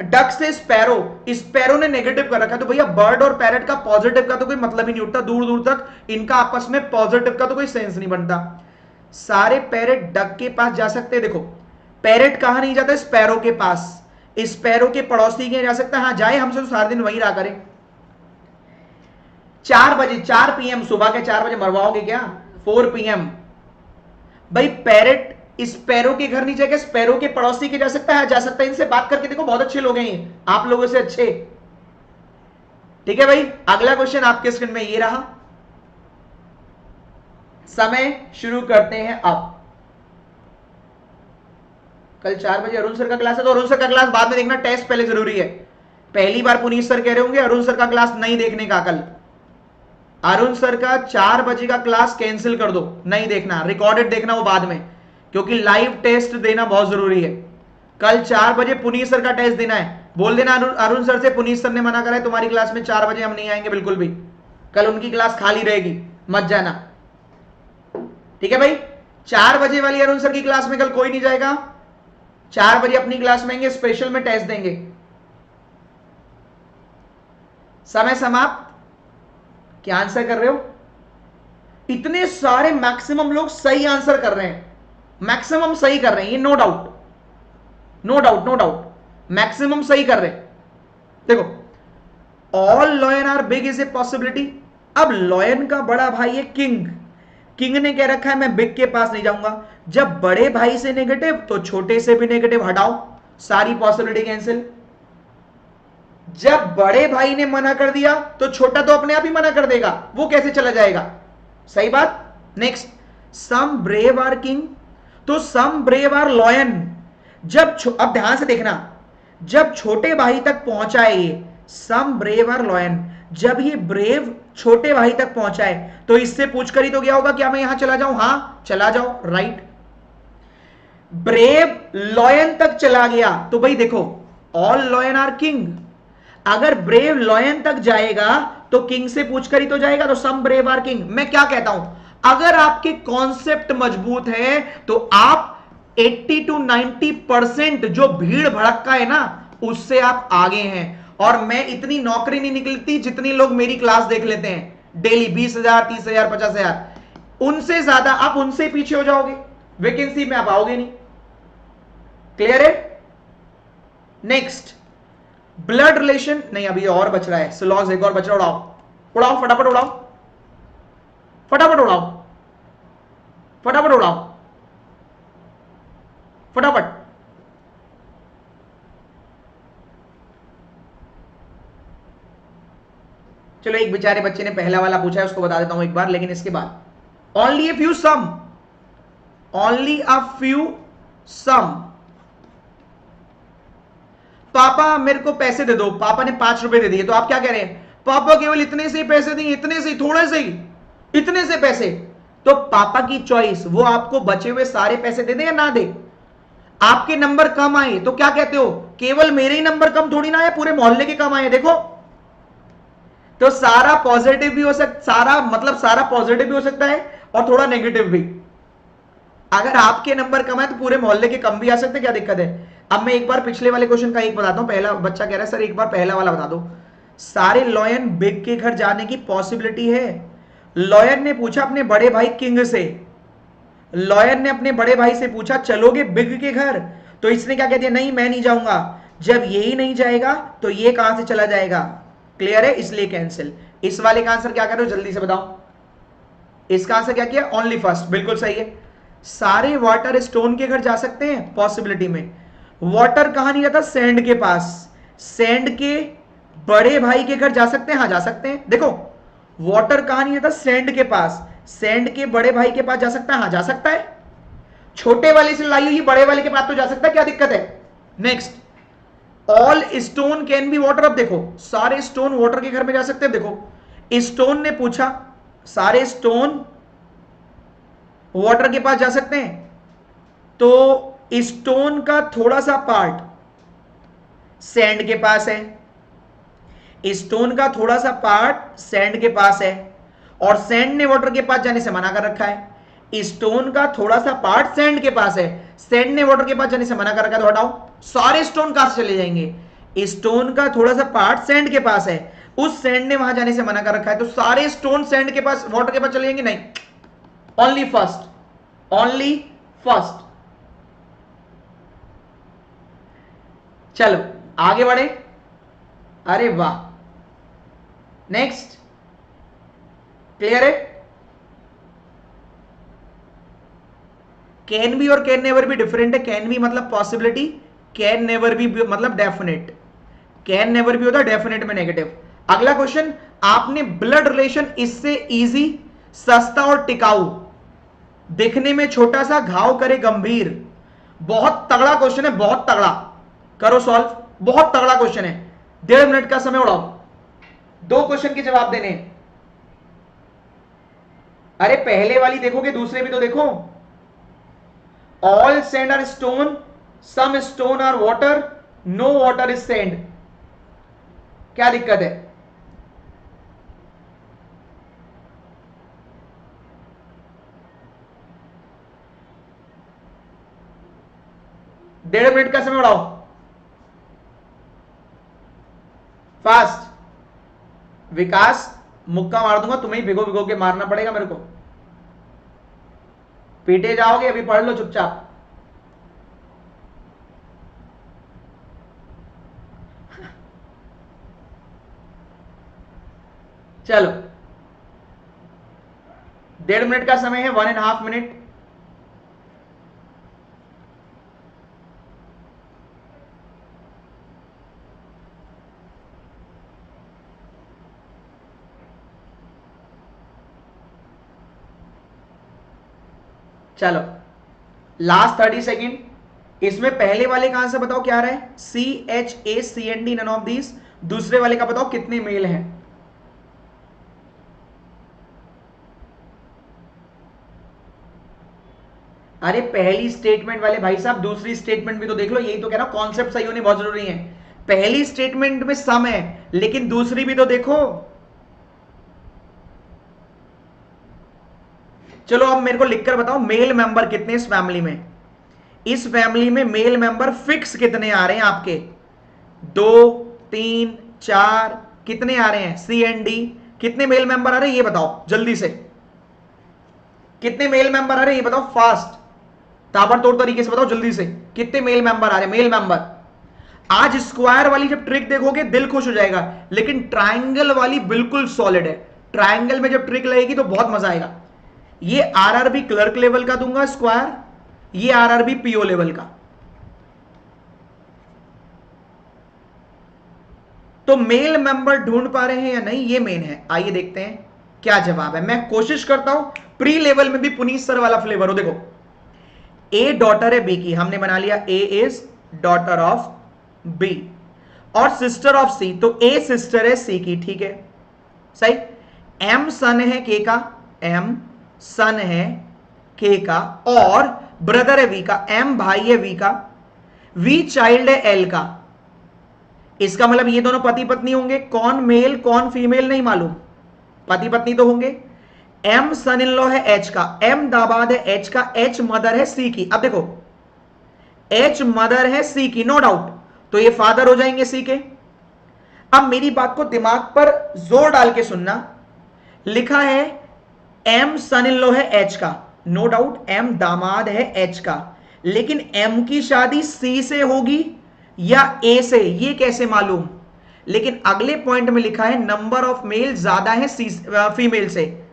डक से स्पैरो, स्पैरो ने नेगेटिव कर रखा है। तो भैया बर्ड और पैरेट का पॉजिटिव का तो कोई मतलब ही नहीं उठता, दूर दूर तक इनका आपस में पॉजिटिव का तो कोई सेंस नहीं बनता। सारे पैरेट डक के पास जा सकते हैं। देखो पैरेट कहां नहीं जाता, स्पैरो के पास, स्पैरो के पड़ोसी के जा सकता है। हाँ जाए, हमसे तो सारे दिन वही रहा करे। 4 बजे, 4 PM, सुबह के 4 बजे मरवाओगे क्या? 4 PM। भाई पैरेट स्पैरो के घर नहीं जाएगा, स्पैरो के पड़ोसी के जा सकता है, जा सकता है। इनसे बात करके देखो, बहुत अच्छे लोग हैं ये, आप लोगों से अच्छे। ठीक है भाई, अगला क्वेश्चन आपके स्क्रीन में ये रहा। समय शुरू करते हैं अब। कल 4 बजे अरुण सर का क्लास है, तो अरुण सर का क्लास बाद में देखना, टेस्ट पहले जरूरी है। पहली बार पुनीत सर कह रहे होंगे अरुण सर का क्लास नहीं देखने का, कल अरुण सर का 4 बजे का क्लास कैंसिल कर दो, नहीं देखना, रिकॉर्डेड देखना वो बाद में, क्योंकि लाइव टेस्ट देना बहुत जरूरी है। कल 4 बजे पुनीत सर का टेस्ट देना है। बोल देना अरुण सर से, पुनीत सर ने मना करा है तुम्हारी क्लास में 4 बजे हम नहीं आएंगे बिल्कुल भी, कल उनकी क्लास खाली रहेगी, मत जाना। ठीक है भाई, 4 बजे वाली अरुण सर की क्लास में कल कोई नहीं जाएगा। 4 बजे अपनी क्लास में आएंगे, स्पेशल में टेस्ट देंगे। समय समाप्त। क्या आंसर कर रहे हो? इतने सारे मैक्सिमम लोग सही आंसर कर रहे हैं, मैक्सिमम सही कर रहे हैं, ये no doubt, no doubt, no doubt, maximum सही कर रहे हैं। देखो all lion are big is a possibility. अब लॉयन का बड़ा भाई है किंग, किंग ने कह रखा है मैं बिग के पास नहीं जाऊंगा। जब बड़े भाई से नेगेटिव तो छोटे से भी नेगेटिव, हटाओ, सारी पॉसिबिलिटी कैंसिल। जब बड़े भाई ने मना कर दिया तो छोटा तो अपने आप ही मना कर देगा, वो कैसे चला जाएगा? सही बात। Next, some brave are king, तो सम ब्रेव आर लॉयन। जब अब ध्यान से देखना, जब छोटे भाई तक पहुंचा है ये सम ब्रेव आर लॉयन, जब ये ब्रेव छोटे भाई तक पहुंचा है तो इससे पूछकर ही तो गया होगा क्या मैं यहां चला जाऊं? हां चला जाओ, राइट। ब्रेव लॉयन तक चला गया तो भाई देखो ऑल लॉयन आर किंग, अगर ब्रेव लॉयन तक जाएगा तो किंग से पूछकर ही तो जाएगा, तो सम ब्रेव आर किंग। मैं क्या कहता हूं, अगर आपके कॉन्सेप्ट मजबूत है तो आप 80 to 90% जो भीड़ भड़का है ना उससे आप आगे हैं। और मैं इतनी नौकरी नहीं निकलती जितनी लोग मेरी क्लास देख लेते हैं डेली, 20,000, 30,000, 50,000, उनसे ज्यादा आप उनसे पीछे हो जाओगे, वैकेंसी में आप आओगे नहीं। क्लियर है? नेक्स्ट, ब्लड रिलेशन नहीं, अभी और बच रहा है, स्लॉज एक और बच रहा, उड़ाओ उड़ाओ, फटाफट उड़ाओ, फटाफट उड़ाओ, फटाफट उड़ाओ, फटाफट। चलो एक बेचारे बच्चे ने पहला वाला पूछा है उसको बता देता हूं एक बार, लेकिन इसके बाद only a few some, only a few some. पापा मेरे को पैसे दे दो, पापा ने 5 रुपए दे दिए, तो आप क्या कह रहे हैं? पापा केवल इतने से ही पैसे देंगे, इतने से ही, थोड़े से ही, इतने से पैसे। तो पापा की चॉइस, वो आपको बचे हुए सारे पैसे दे दे या ना दे। आपके नंबर कम आए तो क्या कहते हो? केवल मेरे ही नंबर कम थोड़ी ना आए, पूरे मोहल्ले के कम आए। देखो तो सारा पॉजिटिव भी हो सकता, सारा मतलब सारा पॉजिटिव भी हो सकता है और थोड़ा नेगेटिव भी। अगर आपके नंबर कम है तो पूरे मोहल्ले के कम भी आ सकते, क्या दिक्कत है? अब मैं एक बार पिछले वाले क्वेश्चन का एक बताता हूं। पहला बच्चा कह रहा है सर एक बार पहला वाला बता दो। सारे लॉयन बिग के घर जाने की पॉसिबिलिटी है। लॉयन ने पूछा अपने बड़े भाई किंग से, लॉयन ने अपने बड़े भाई से पूछा चलोगे बिग के घर, तो इसने क्या कह दिया, नहीं मैं नहीं जाऊंगा। जब यही नहीं जाएगा तो ये कहां से चला जाएगा, क्लियर है, इसलिए कैंसिल। इस वाले का आंसर क्या कर रहे हो जल्दी से बताओ। इसका आंसर क्या किया, ओनली फर्स्ट, बिल्कुल सही है। सारे वाटर स्टोन के घर जा सकते हैं, पॉसिबिलिटी में। वाटर कहां नहीं रहता, सैंड के पास। सैंड के बड़े भाई के घर जा सकते हैं, हाँ जा सकते हैं। देखो वाटर कहां नहीं रहता, सैंड के पास। सैंड के बड़े भाई के पास जा सकता है, हाँ जा सकता है। छोटे वाले से लाई हुई बड़े वाले के पास तो जा सकता है, क्या दिक्कत है। Next, all stone can be water. अब देखो सारे स्टोन वाटर के घर में जा सकते हैं। देखो स्टोन ने पूछा सारे स्टोन वाटर के पास जा सकते हैं, तो स्टोन का थोड़ा सा पार्ट सैंड के पास है, स्टोन का थोड़ा सा पार्ट सैंड के पास है, और सैंड ने वाटर के पास जाने से मना कर रखा है। स्टोन का थोड़ा सा पार्ट सैंड के पास है, सैंड ने वाटर के पास जाने से मना कर रखा है, तो हटाओ सारे स्टोन कहां से चले जाएंगे। स्टोन का थोड़ा सा पार्ट सैंड के पास है, उस सैंड ने वहां जाने से मना कर रखा है, तो सारे स्टोन सैंड के पास वाटर के पास चले जाएंगे, नहीं, ओनली फर्स्ट, ओनली फर्स्ट। चलो आगे बढ़े, अरे वाह, नेक्स्ट, क्लियर है। कैन बी और कैन नेवर बी डिफरेंट है। कैन बी मतलब पॉसिबिलिटी, कैन नेवर बी मतलब डेफिनेट। कैन नेवर बी होता है डेफिनेट में नेगेटिव। अगला क्वेश्चन, आपने ब्लड रिलेशन इससे इजी, सस्ता और टिकाऊ, दिखने में छोटा सा घाव करे गंभीर। बहुत तगड़ा क्वेश्चन है, बहुत तगड़ा, करो सॉल्व, बहुत तगड़ा क्वेश्चन है। 1.5 मिनट का समय उड़ाओ, 2 क्वेश्चन के जवाब देने। अरे पहले वाली देखोगे दूसरे भी तो देखो। All sand are stone, some stone are water, no water is sand. क्या दिक्कत है। डेढ़ मिनट का समय उड़ाओ, फास्ट। विकास मुक्का मार दूंगा, तुम्हें ही भिगो भिगो के मारना पड़ेगा मेरे को, पीटे जाओगे। अभी पढ़ लो चुपचाप। चलो 1.5 मिनट का समय है, 1.5 मिनट। चलो लास्ट 30 सेकेंड। इसमें पहले वाले का आंसर बताओ क्या आ रहा है, CHACND, नन ऑफ दीज। दूसरे वाले का बताओ कितने मेल हैं। अरे पहली स्टेटमेंट वाले भाई साहब दूसरी स्टेटमेंट भी तो देख लो, यही तो कह रहा हूं, कॉन्सेप्ट सही होने बहुत जरूरी है। पहली स्टेटमेंट में सम है, लेकिन दूसरी भी तो देखो। चलो अब मेरे को लिखकर बताओ मेल मेंबर कितने इस फैमिली में। इस फैमिली में मेल मेंबर फिक्स कितने आ रहे हैं आपके, 2, 3, 4, कितने आ रहे हैं। CND कितने मेल मेंबर आ रहे हैं ये बताओ जल्दी से, कितने मेल मेंबर आ रहे हैं ये बताओ, फास्ट ताबड़तोड़ तरीके से बताओ जल्दी से, कितने मेल मेंबर आ रहे हैं। मेल मेंबर, आज स्क्वायर वाली जब ट्रिक देखोगे दिल खुश हो जाएगा, लेकिन ट्राइंगल वाली बिल्कुल सॉलिड है। ट्राइंगल में जब ट्रिक लगेगी तो बहुत मजा आएगा। ये RRB क्लर्क लेवल का दूंगा स्क्वायर, ये RRB PO लेवल का। तो मेल मेंबर ढूंढ पा रहे हैं या नहीं, ये मेन है। आइए देखते हैं क्या जवाब है। मैं कोशिश करता हूं प्री लेवल में भी पुनीत सर वाला फ्लेवर हो। देखो ए डॉटर है बी की, हमने बना लिया ए इज डॉटर ऑफ बी, और सिस्टर ऑफ सी, तो ए सिस्टर है सी की, ठीक है सही। एम सन है के का, एम सन है के का, और ब्रदर है वी का, एम भाई है वी का, वी चाइल्ड है एल का। इसका मतलब ये दोनों पति पत्नी होंगे। कौन मेल कौन फीमेल नहीं मालूम, पति पत्नी तो होंगे। एम सन इन लॉ है एच का, एम दामाद है एच का, एच मदर है सी की। अब देखो एच मदर है सी की, नो डाउट, तो ये फादर हो जाएंगे सी के। अब मेरी बात को दिमाग पर जोर डाल के सुनना, लिखा है एम सन इन लॉ है एच का, नो डाउट एम दामाद है एच का, लेकिन एम की शादी सी से होगी या ए से, ये कैसे मालूम? लेकिन अगले पॉइंट में लिखा है नंबर ऑफ मेल ज्यादा है सी फीमेल से,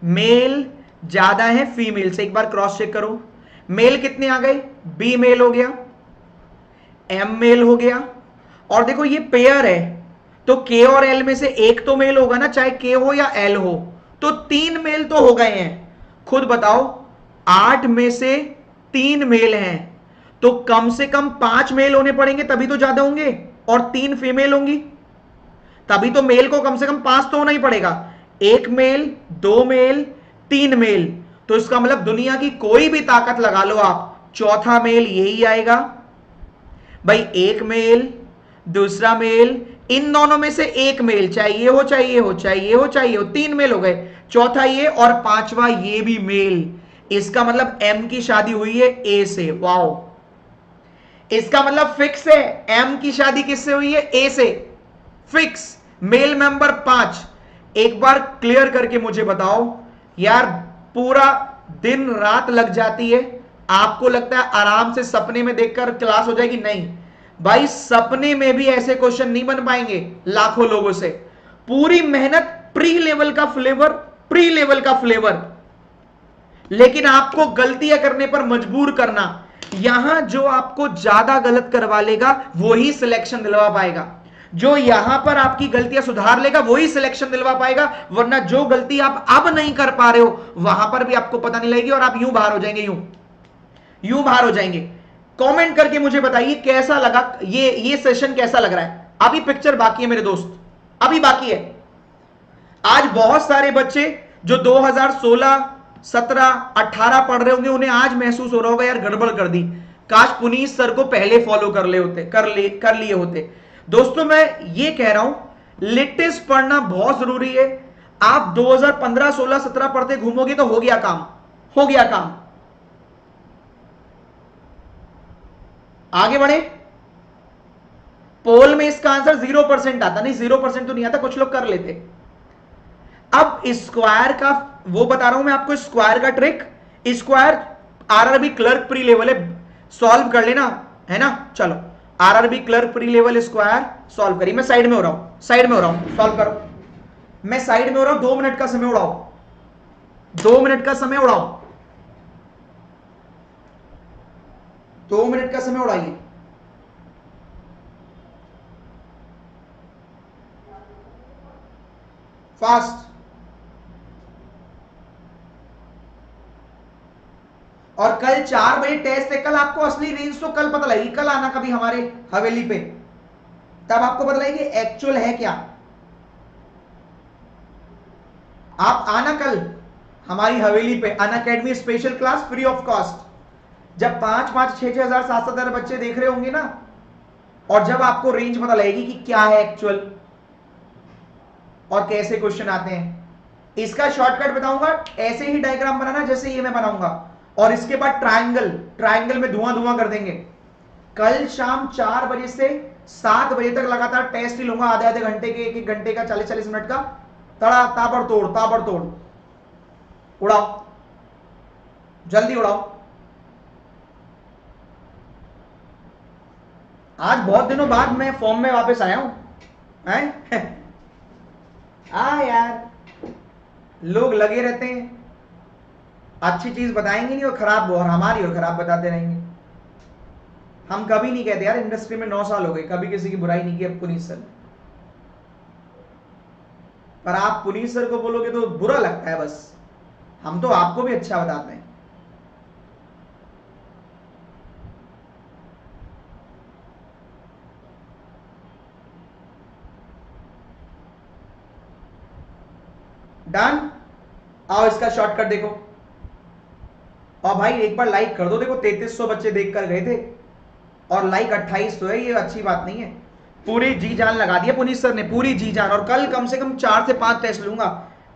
मेल ज्यादा है फीमेल से। एक बार क्रॉस चेक करो, मेल कितने आ गए? बी मेल हो गया, एम मेल हो गया, और देखो ये पेयर है तो के और एल में से एक तो मेल होगा ना, चाहे के हो या एल हो, तो 3 मेल तो हो गए हैं। खुद बताओ 8 में से 3 मेल हैं, तो कम से कम 5 मेल होने पड़ेंगे तभी तो ज्यादा होंगे, और 3 फीमेल होंगी, तभी तो मेल को कम से कम 5 तो होना ही पड़ेगा। 1 मेल, 2 मेल, 3 मेल, तो इसका मतलब दुनिया की कोई भी ताकत लगा लो आप, चौथा मेल यही आएगा भाई। 1 मेल, दूसरा मेल, इन दोनों में से एक मेल, चाहिए हो चाहिए हो चाहिए हो चाहिए हो, 3 मेल हो गए, चौथा ये और 5वां ये भी मेल। इसका मतलब एम की शादी हुई है ए से, वाओ, इसका मतलब फिक्स है एम की शादी किससे हुई है? ए से, फिक्स, मेल मेंबर 5। एक बार क्लियर करके मुझे बताओ यार, पूरा दिन रात लग जाती है, आपको लगता है आराम से सपने में देखकर क्लास हो जाएगी? नहीं भाई, सपने में भी ऐसे क्वेश्चन नहीं बन पाएंगे लाखों लोगों से। पूरी मेहनत, प्री लेवल का फ्लेवर, प्री लेवल का फ्लेवर, लेकिन आपको गलतियां करने पर मजबूर करना। यहां जो आपको ज्यादा गलत करवा लेगा वही सिलेक्शन दिलवा पाएगा, जो यहां पर आपकी गलतियां सुधार लेगा वही सिलेक्शन दिलवा पाएगा, वरना जो गलती आप अब नहीं कर पा रहे हो वहां पर भी आपको पता नहीं लगेगी और आप यूं बाहर हो जाएंगे, यूं बाहर हो जाएंगे। कमेंट करके मुझे बताइए कैसा लगा ये सेशन, कैसा लग रहा है? अभी पिक्चर बाकी है मेरे दोस्त, अभी बाकी है। आज बहुत सारे बच्चे जो 2016, 17, 18 पढ़ रहे होंगे, उन्हें आज महसूस हो रहा होगा यार गड़बड़ कर दी, काश पुनीत सर को पहले फॉलो कर लिए होते। दोस्तों मैं ये कह रहा हूं, लेटेस्ट पढ़ना बहुत जरूरी है। आप 2015, 16, 17 पढ़ते घूमोगे तो हो गया काम, हो गया काम। आगे बढ़े, पोल में इसका आंसर 0% आता, नहीं 0% तो नहीं आता, कुछ लोग कर लेते। अब स्क्वायर का वो बता रहा हूं मैं आपको, स्क्वायर का trick, square RRB clerk pre level है, सॉल्व कर लेना है ना। चलो RRB clerk pre level square solve करिए। मैं साइड में हो रहा हूं, साइड में हो रहा हूं, सॉल्व करो। मैं साइड में हो रहा हूं, 2 मिनट का समय उड़ाओ, 2 मिनट का समय उड़ाओ, 2 मिनट का समय उड़ाइए। फास्ट। और कल 4 बजे टेस्ट है, कल आपको असली रेंज तो कल पता लगेगी, कल आना कभी हमारे हवेली पे, तब आपको पता लगेगी एक्चुअल है क्या। आप आना कल हमारी हवेली पे, Unacademy special class free of cost. जब 5-5, 6-6 हजार, 7-7 हजार बच्चे देख रहे होंगे ना, और जब आपको रेंज पता लगेगी कि क्या है एक्चुअल और कैसे क्वेश्चन आते हैं। इसका शॉर्टकट बताऊंगा, ऐसे ही डायग्राम बनाना जैसे ये मैं बनाऊंगा, और इसके बाद ट्रायंगल, ट्रायंगल में धुआं धुआं कर देंगे। कल शाम 4 बजे से 7 बजे तक लगातार टेस्ट ही लूंगा, आधे आधे घंटे के, 1-1 घंटे का, 40-40 मिनट का, ताबड़तोड़ उड़ाओ, जल्दी उड़ाओ। आज बहुत दिनों बाद मैं फॉर्म में वापस आया हूं, हैं? यार लोग लगे रहते हैं, अच्छी चीज बताएंगे नहीं और खराब, और हमारी और खराब बताते रहेंगे। हम कभी नहीं कहते यार, इंडस्ट्री में 9 साल हो गए, कभी किसी की बुराई नहीं की अब पुनीत सर, पर आप पुनीत सर को बोलोगे तो बुरा लगता है। बस हम तो आपको भी अच्छा बताते हैं। डन, आओ इसका शॉर्टकट देखो। और भाई एक बार लाइक कर दो, देखो 3300 बच्चे देखकर गए थे और लाइक 28 तो है, ये अच्छी बात नहीं है। पूरी जी जान लगा दिया पुनीत सर ने, पूरी जी जान। और कल कम से कम 4 से 5 टेस्ट लूंगा।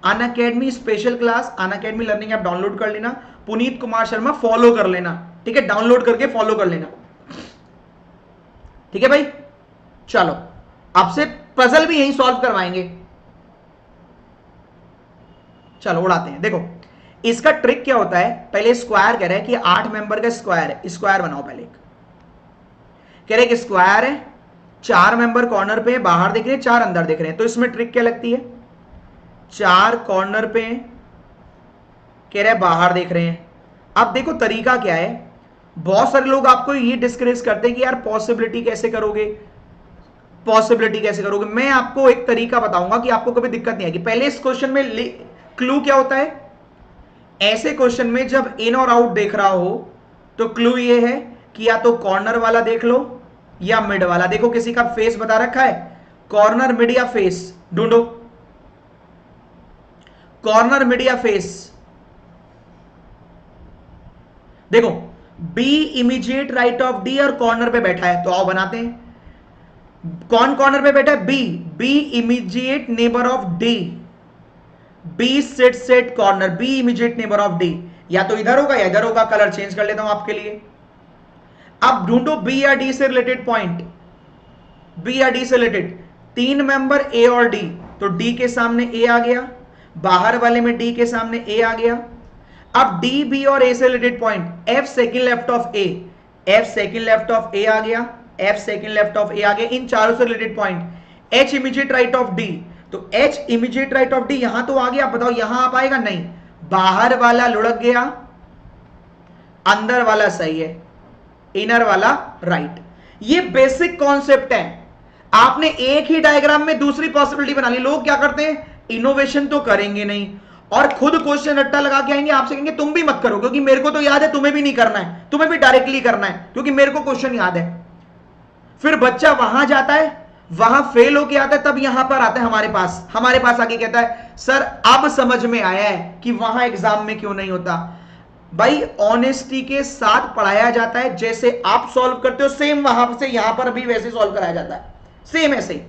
Unacademy special class, Unacademy learning app download कर लेना, पुनीत कुमार शर्मा फॉलो कर लेना, ठीक है, डाउनलोड करके फॉलो कर लेना। ठीक है भाई, चलो आपसे पजल भी यही सॉल्व करवाएंगे। चलो उड़ाते हैं। देखो इसका ट्रिक क्या होता है, पहले स्क्वायर कह रहे हैं कि 8 मेंबर का स्क्वायर है, स्क्वायर बनाओ पहले। कह रहे कि स्क्वायर है, 4 मेंबर कॉर्नर पे बाहर दिख रहे हैं, 4 अंदर दिख रहे हैं, तो इसमें ट्रिक क्या लगती है, 4 कॉर्नर पे कह रहे बाहर देख रहे हैं। अब देखो तरीका क्या है, बहुत सारे लोग आपको ये डिस्करेज करते हैं कि यार पॉसिबिलिटी कैसे करोगे, पॉसिबिलिटी कैसे करोगे। मैं आपको एक तरीका बताऊंगा कि आपको कभी दिक्कत नहीं आएगी। पहले इस क्वेश्चन में क्लू क्या होता है, ऐसे क्वेश्चन में जब इन और आउट देख रहा हो तो क्लू ये है कि या तो कॉर्नर वाला देख लो या मिड वाला। देखो किसी का फेस बता रखा है, कॉर्नर मिड या फेस, ढूंढो कॉर्नर मिड या फेस। देखो B immediate right of D और कॉर्नर पे बैठा है, तो आओ बनाते हैं। कौन कॉर्नर पे बैठा है, B, B immediate neighbour of D, B sit set corner, B immediate neighbour of D, या तो इधर होगा या इधर होगा। कलर चेंज कर लेता हूं आपके लिए। अब ढूंढो बी या डी से रिलेटेड पॉइंट, बी या डी से रिलेटेड 3 मेंबर ए और डी, तो डी के सामने ए आ गया, बाहर वाले में डी के सामने ए आ गया। अब डी बी और ए से related point, F second left of A, F second left of A आ गया, F second left of A आ गया। इन चारों से related point H immediate right of D, तो H immediate right of D यहां तो आ गया। बताओ यहां आ पाएगा, नहीं, बाहर वाला लुढ़क गया, अंदर वाला सही है, इनर वाला राइट। ये बेसिक कॉन्सेप्ट है। आपने एक ही डायग्राम में दूसरी पॉसिबिलिटी बना ली। लोग क्या करते हैं, इनोवेशन तो करेंगे नहीं और खुद क्वेश्चन रट्टा लगा के आएंगे, आपसे कहेंगे तुम भी मत करो क्योंकि मेरे को तो याद है, तुम्हें भी नहीं करना है, तुम्हें भी डायरेक्टली करना है क्योंकि मेरे को क्वेश्चन याद है। फिर बच्चा वहां जाता है, वहां फेल होके आता है, तब यहां पर आता है हमारे पास आके कहता है सर अब समझ में आया है कि वहां एग्जाम में क्यों नहीं होता। भाई ऑनेस्टी के साथ पढ़ाया जाता है, जैसे आप सॉल्व करते हो सेम वहां से यहां पर भी वैसे सॉल्व कराया जाता है, सेम ऐसे।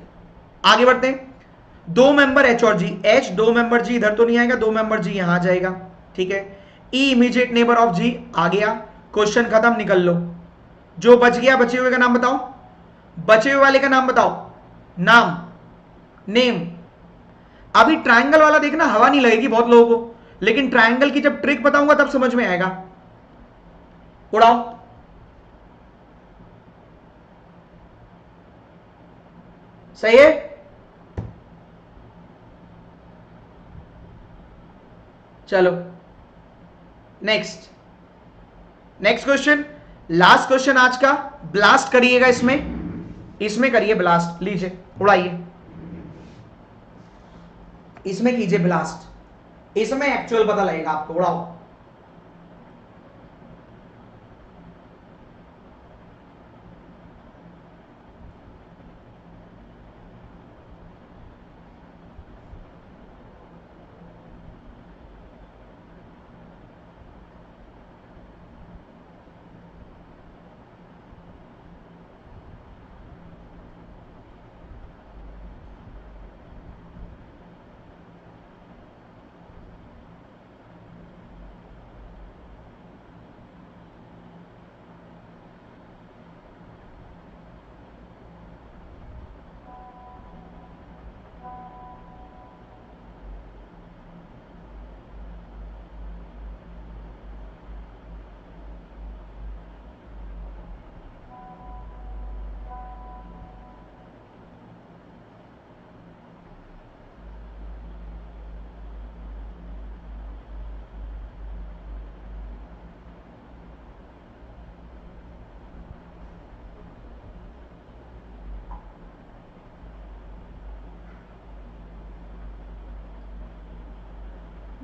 आगे बढ़ते हैं। 2 मेंबर एच और जी, एच 2 मेंबर जी इधर तो नहीं आएगा, 2 मेंबर जी यहां आ जाएगा, ठीक है। ई इमीडिएट नेबर ऑफ जी आ गया, क्वेश्चन खत्म, निकल लो। जो बच गया, बचे हुए का नाम बताओ, बचे हुए वाले का नाम बताओ, नाम, नेम। अभी ट्रायंगल वाला देखना हवा नहीं लगेगी बहुत लोगों को, लेकिन ट्रायंगल की जब ट्रिक बताऊंगा तब समझ में आएगा। उड़ाओ। सही है, चलो नेक्स्ट क्वेश्चन, लास्ट क्वेश्चन आज का। ब्लास्ट करिएगा इसमें करिए ब्लास्ट, लीजिए उड़ाइए, इसमें कीजिए ब्लास्ट, इसमें एक्चुअल पता लगेगा आपको। उड़ाओ।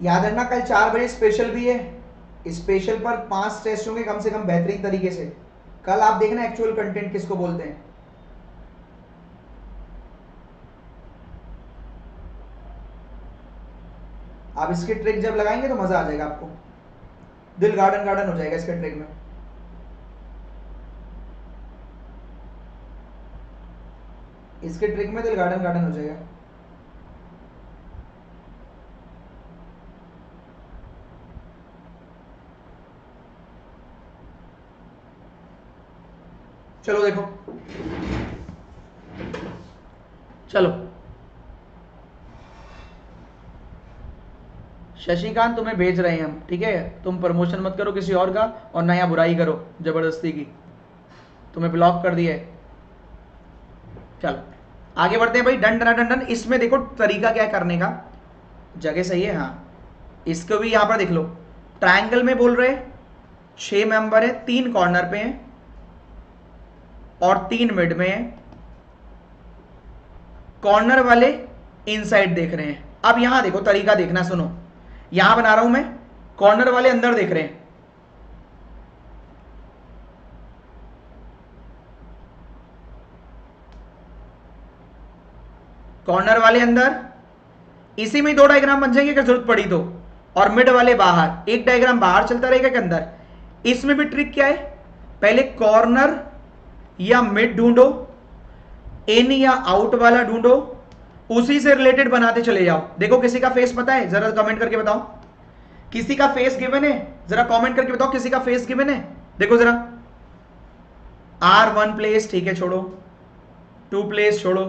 याद रखना कल 4 बजे स्पेशल भी है, स्पेशल पर 5 टेस्ट होंगे कम से कम बेहतरीन तरीके से। कल आप देखना एक्चुअल कंटेंट किसको बोलते हैं। आप इसकी ट्रिक जब लगाएंगे तो मजा आ जाएगा आपको, दिल गार्डन गार्डन हो जाएगा इसके ट्रिक में। इसके ट्रिक में दिल गार्डन गार्डन हो जाएगा। चलो देखो, चलो शशिकांत तुम्हें भेज रहे हैं हम, ठीक है, तुम प्रमोशन मत करो किसी और का, और ना यहाँ बुराई करो जबरदस्ती की, तुम्हें ब्लॉक कर दिया है। चलो आगे बढ़ते हैं भाई। Done done done done. इसमें देखो तरीका क्या है करने का, जगह सही है, हाँ इसको भी यहां पर देख लो। ट्रायंगल में बोल रहे 6 मेंबर है, 3 कॉर्नर पे हैं और 3 मिड में है, कॉर्नर वाले इनसाइड देख रहे हैं। अब यहां देखो तरीका देखना, सुनो यहां बना रहा हूं मैं, कॉर्नर वाले अंदर देख रहे हैं, कॉर्नर वाले अंदर, इसी में 2 डायग्राम बन जाएंगे अगर जरूरत पड़ी तो, और मिड वाले बाहर, एक डायग्राम बाहर चलता रहेगा के अंदर। इसमें भी ट्रिक क्या है, पहले कॉर्नर या मिड ढूंढो, इन या आउट वाला ढूंढो, उसी से रिलेटेड बनाते चले जाओ। देखो किसी का फेस पता है, जरा कमेंट करके बताओ, किसी का फेस गिवन है, जरा कमेंट करके बताओ किसी का फेस गिवन है। देखो जरा, R1 प्लेस, ठीक है छोड़ो, 2 प्लेस छोड़ो,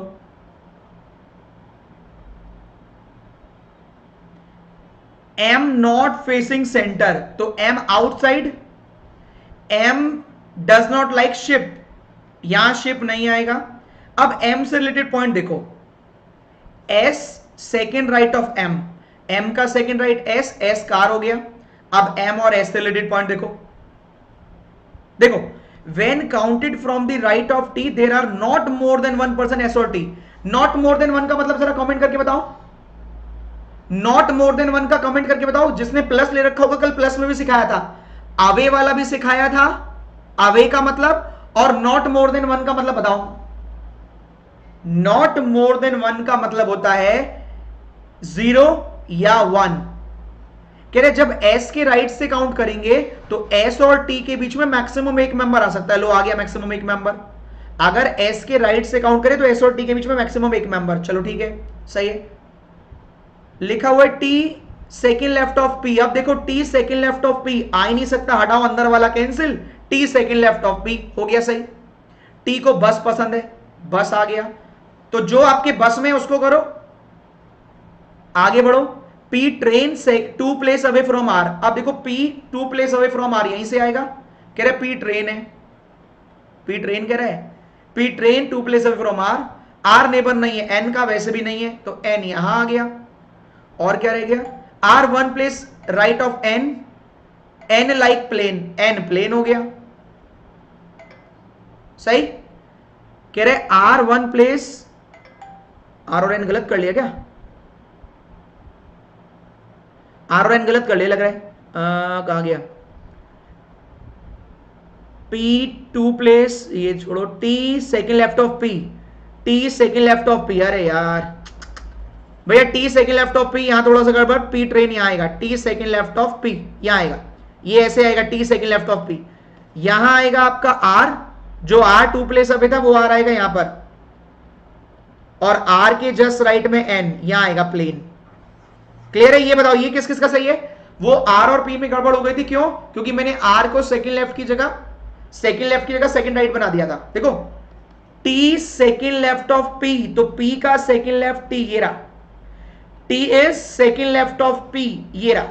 M नॉट फेसिंग सेंटर, तो M outside, M does not like ship, यहां शिप नहीं आएगा। अब M से रिलेटेड पॉइंट देखो, S second right of M, M का second right S, S car हो गया। अब M और S से रिलेटेड पॉइंट देखो, देखो when counted from the right of T there are not more than 1 person S और T। not more than 1 का मतलब जरा कमेंट करके बताओ, नॉट मोर देन 1 का कमेंट करके बताओ। जिसने प्लस ले रखा होगा, कल प्लस में भी सिखाया था, अवे वाला भी सिखाया था, अवे का मतलब, और नॉट मोर देन 1 का मतलब बताओ। नॉट मोर देन 1 का मतलब होता है 0 या 1। कह रहे जब S के राइट से काउंट करेंगे तो S और T के बीच में मैक्सिमम एक मेंबर आ सकता है। लो आ गया मैक्सिमम एक मेंबर। अगर S के राइट से काउंट करें तो S और T के बीच में मैक्सिमम एक मेंबर। चलो ठीक है, सही है। लिखा हुआ है T second left of P। अब देखो T second left of P आ ही नहीं सकता, हटाओ अंदर वाला cancel, T second left of P हो गया सही। T को बस पसंद है, बस आ गया, तो जो आपके बस में उसको करो, आगे बढ़ो। P ट्रेन से 2 प्लेस अवे फ्रॉम R। अब देखो P 2 place away from R यहीं से आएगा, कह रहे P ट्रेन है, P ट्रेन कह रहा है, P train 2 place away from R। R neighbour नहीं है, N का वैसे भी नहीं है, तो N यहां आ गया। और क्या रह गया, R1 place right of N, N like plane, N plane हो गया, सही। कह रहे R1 प्लेस, R और N गलत कर लिया क्या, R और N गलत कर लिया लग रहा है, कहां गया, P 2 प्लेस, ये छोड़ो, T second left of P, T second left of P, अरे यार भैया T second left of P, यहां थोड़ा सा गड़बड़, P ट्रेन यहां आएगा, T second left of P यहां आएगा, ये ऐसे आएगा T second left of P, यहां आएगा आपका R, जो R 2 प्लेस अवे था वो R आएगा यहां पर, और R के जस्ट राइट में N, यहां आएगा प्लेन। क्लियर है? ये बताओ ये किस किस का सही है। वो R और P में गड़बड़ हो गई थी, क्यों, क्योंकि मैंने R को सेकेंड लेफ्ट की जगह सेकेंड राइट बना दिया था। देखो T second left of P, तो P का सेकेंड लेफ्ट T ये रहा, T is second left of P ये रहा,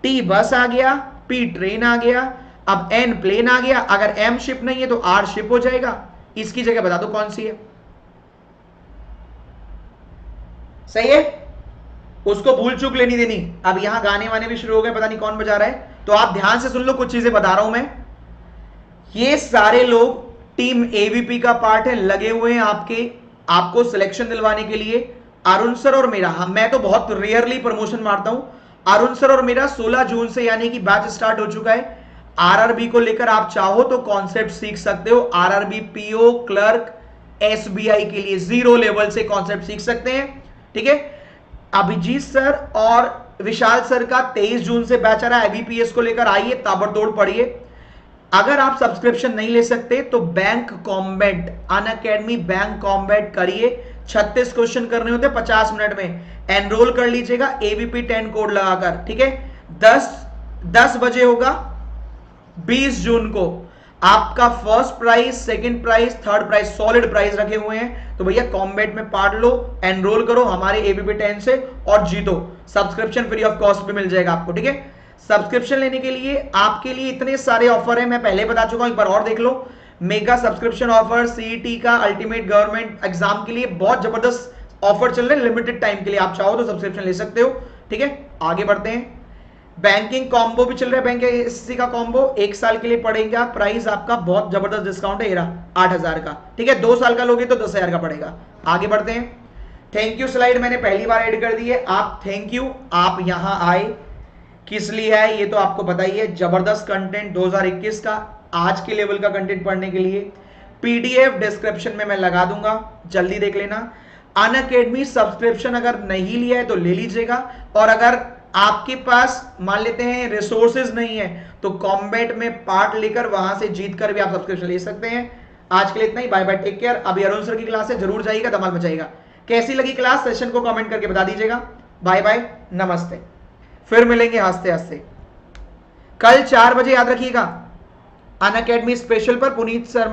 T बस आ गया, P ट्रेन आ गया, अब N प्लेन आ गया। अगर M शिप नहीं है तो R शिप हो जाएगा। इसकी जगह बता दो कौन सी है, सही है, उसको भूल चूक लेनी देनी। अब यहां गाने वाने भी शुरू हो गए, पता नहीं कौन बजा रहा है, तो आप ध्यान से सुन लो, कुछ चीजें बता रहा हूं मैं। ये सारे लोग टीम एबीपी का पार्ट है, लगे हुए हैं आपको सिलेक्शन दिलवाने के लिए। अरुण सर और मेरा, मैं तो बहुत रेयरली प्रमोशन मारता हूं, अरुण सर और मेरा 16 जून से यानी कि बैच स्टार्ट हो चुका है। आरआरबी को लेकर आप चाहो तो कॉन्सेप्ट सीख सकते हो। आरआरबी पीओ क्लर्क एसबीआई के लिए 0 लेवल से कॉन्सेप्ट सीख सकते हैं, ठीक है। अभिजीत सर और विशाल सर का 23 जून से बैच आ रहा है आईबीपीएस को लेकर, आइए ताबड़तोड़ पढ़िए। अगर आप सब्सक्रिप्शन नहीं ले सकते तो bank combat Unacademy bank combat करिए, 36 क्वेश्चन करने होते 50 मिनट में, एनरोल कर लीजिएगा एबीपी 10 कोड लगाकर, ठीक है। 10 बजे होगा 20 जून को। आपका first prize, second prize, third prize, solid prize रखे हुए हैं। तो भैया कॉम्बैट में पार्ट लो, एनरोल करो हमारे एबीपी 10 से और जीतो। सब्सक्रिप्शन फ्री ऑफ कॉस्ट पे मिल जाएगा आपको, ठीक है। सब्सक्रिप्शन लेने के लिए आपके लिए इतने सारे ऑफर है, मैं पहले बता चुका हूं, एक बार और देख लो। मेगा सब्सक्रिप्शन ऑफर, सीईटी का, अल्टीमेट गवर्नमेंट एग्जाम के लिए बहुत जबरदस्त ऑफर चल रहे हैं लिमिटेड टाइम के लिए। आप चाहो तो सब्सक्रिप्शन ले सकते हो, ठीक है। आगे बढ़ते हैं। बैंकिंग कॉम्बो भी चल रहा है, बैंक एसएससी का कॉम्बो 1 साल के लिए पड़ेगा, प्राइस आपका बहुत जबरदस्त डिस्काउंट है, 8,000 का, ठीक है। 2 साल का लोगे तो 10,000 का पड़ेगा। आगे बढ़ते हैं। थैंक यू स्लाइड मैंने पहली बार ऐड कर दी है। आप थैंक यू, आप यहां आए किस लिए है ये तो आपको बताइए। जबरदस्त कंटेंट 2021 का आज के लेवल का कंटेंट पढ़ने के लिए पीडीएफ डिस्क्रिप्शन में मैं लगा दूंगा, जल्दी देख लेना। अनअकैडमी सब्सक्रिप्शन अगर नहीं लिया है तो ले लीजिएगा, और अगर आपके पास मान लेते हैं रिसोर्सेज नहीं है तो कॉम्बैट में पार्ट लेकर वहां से जीत कर भी आप सब्सक्रिप्शन ले सकते हैं। आज के लिए इतना ही, बाय बाय, टेक केयर। अभी अरुण सर की क्लास है, जरूर जाइएगा, धमाल मचाइएगा। कैसी लगी क्लास, सेशन को कमेंट करके बता दीजिएगा। बाय बाय, नमस्ते, फिर मिलेंगे हंसते हंसते। कल 4 बजे याद रखिएगा, अनअकैडमी स्पेशल पर पुनीत सर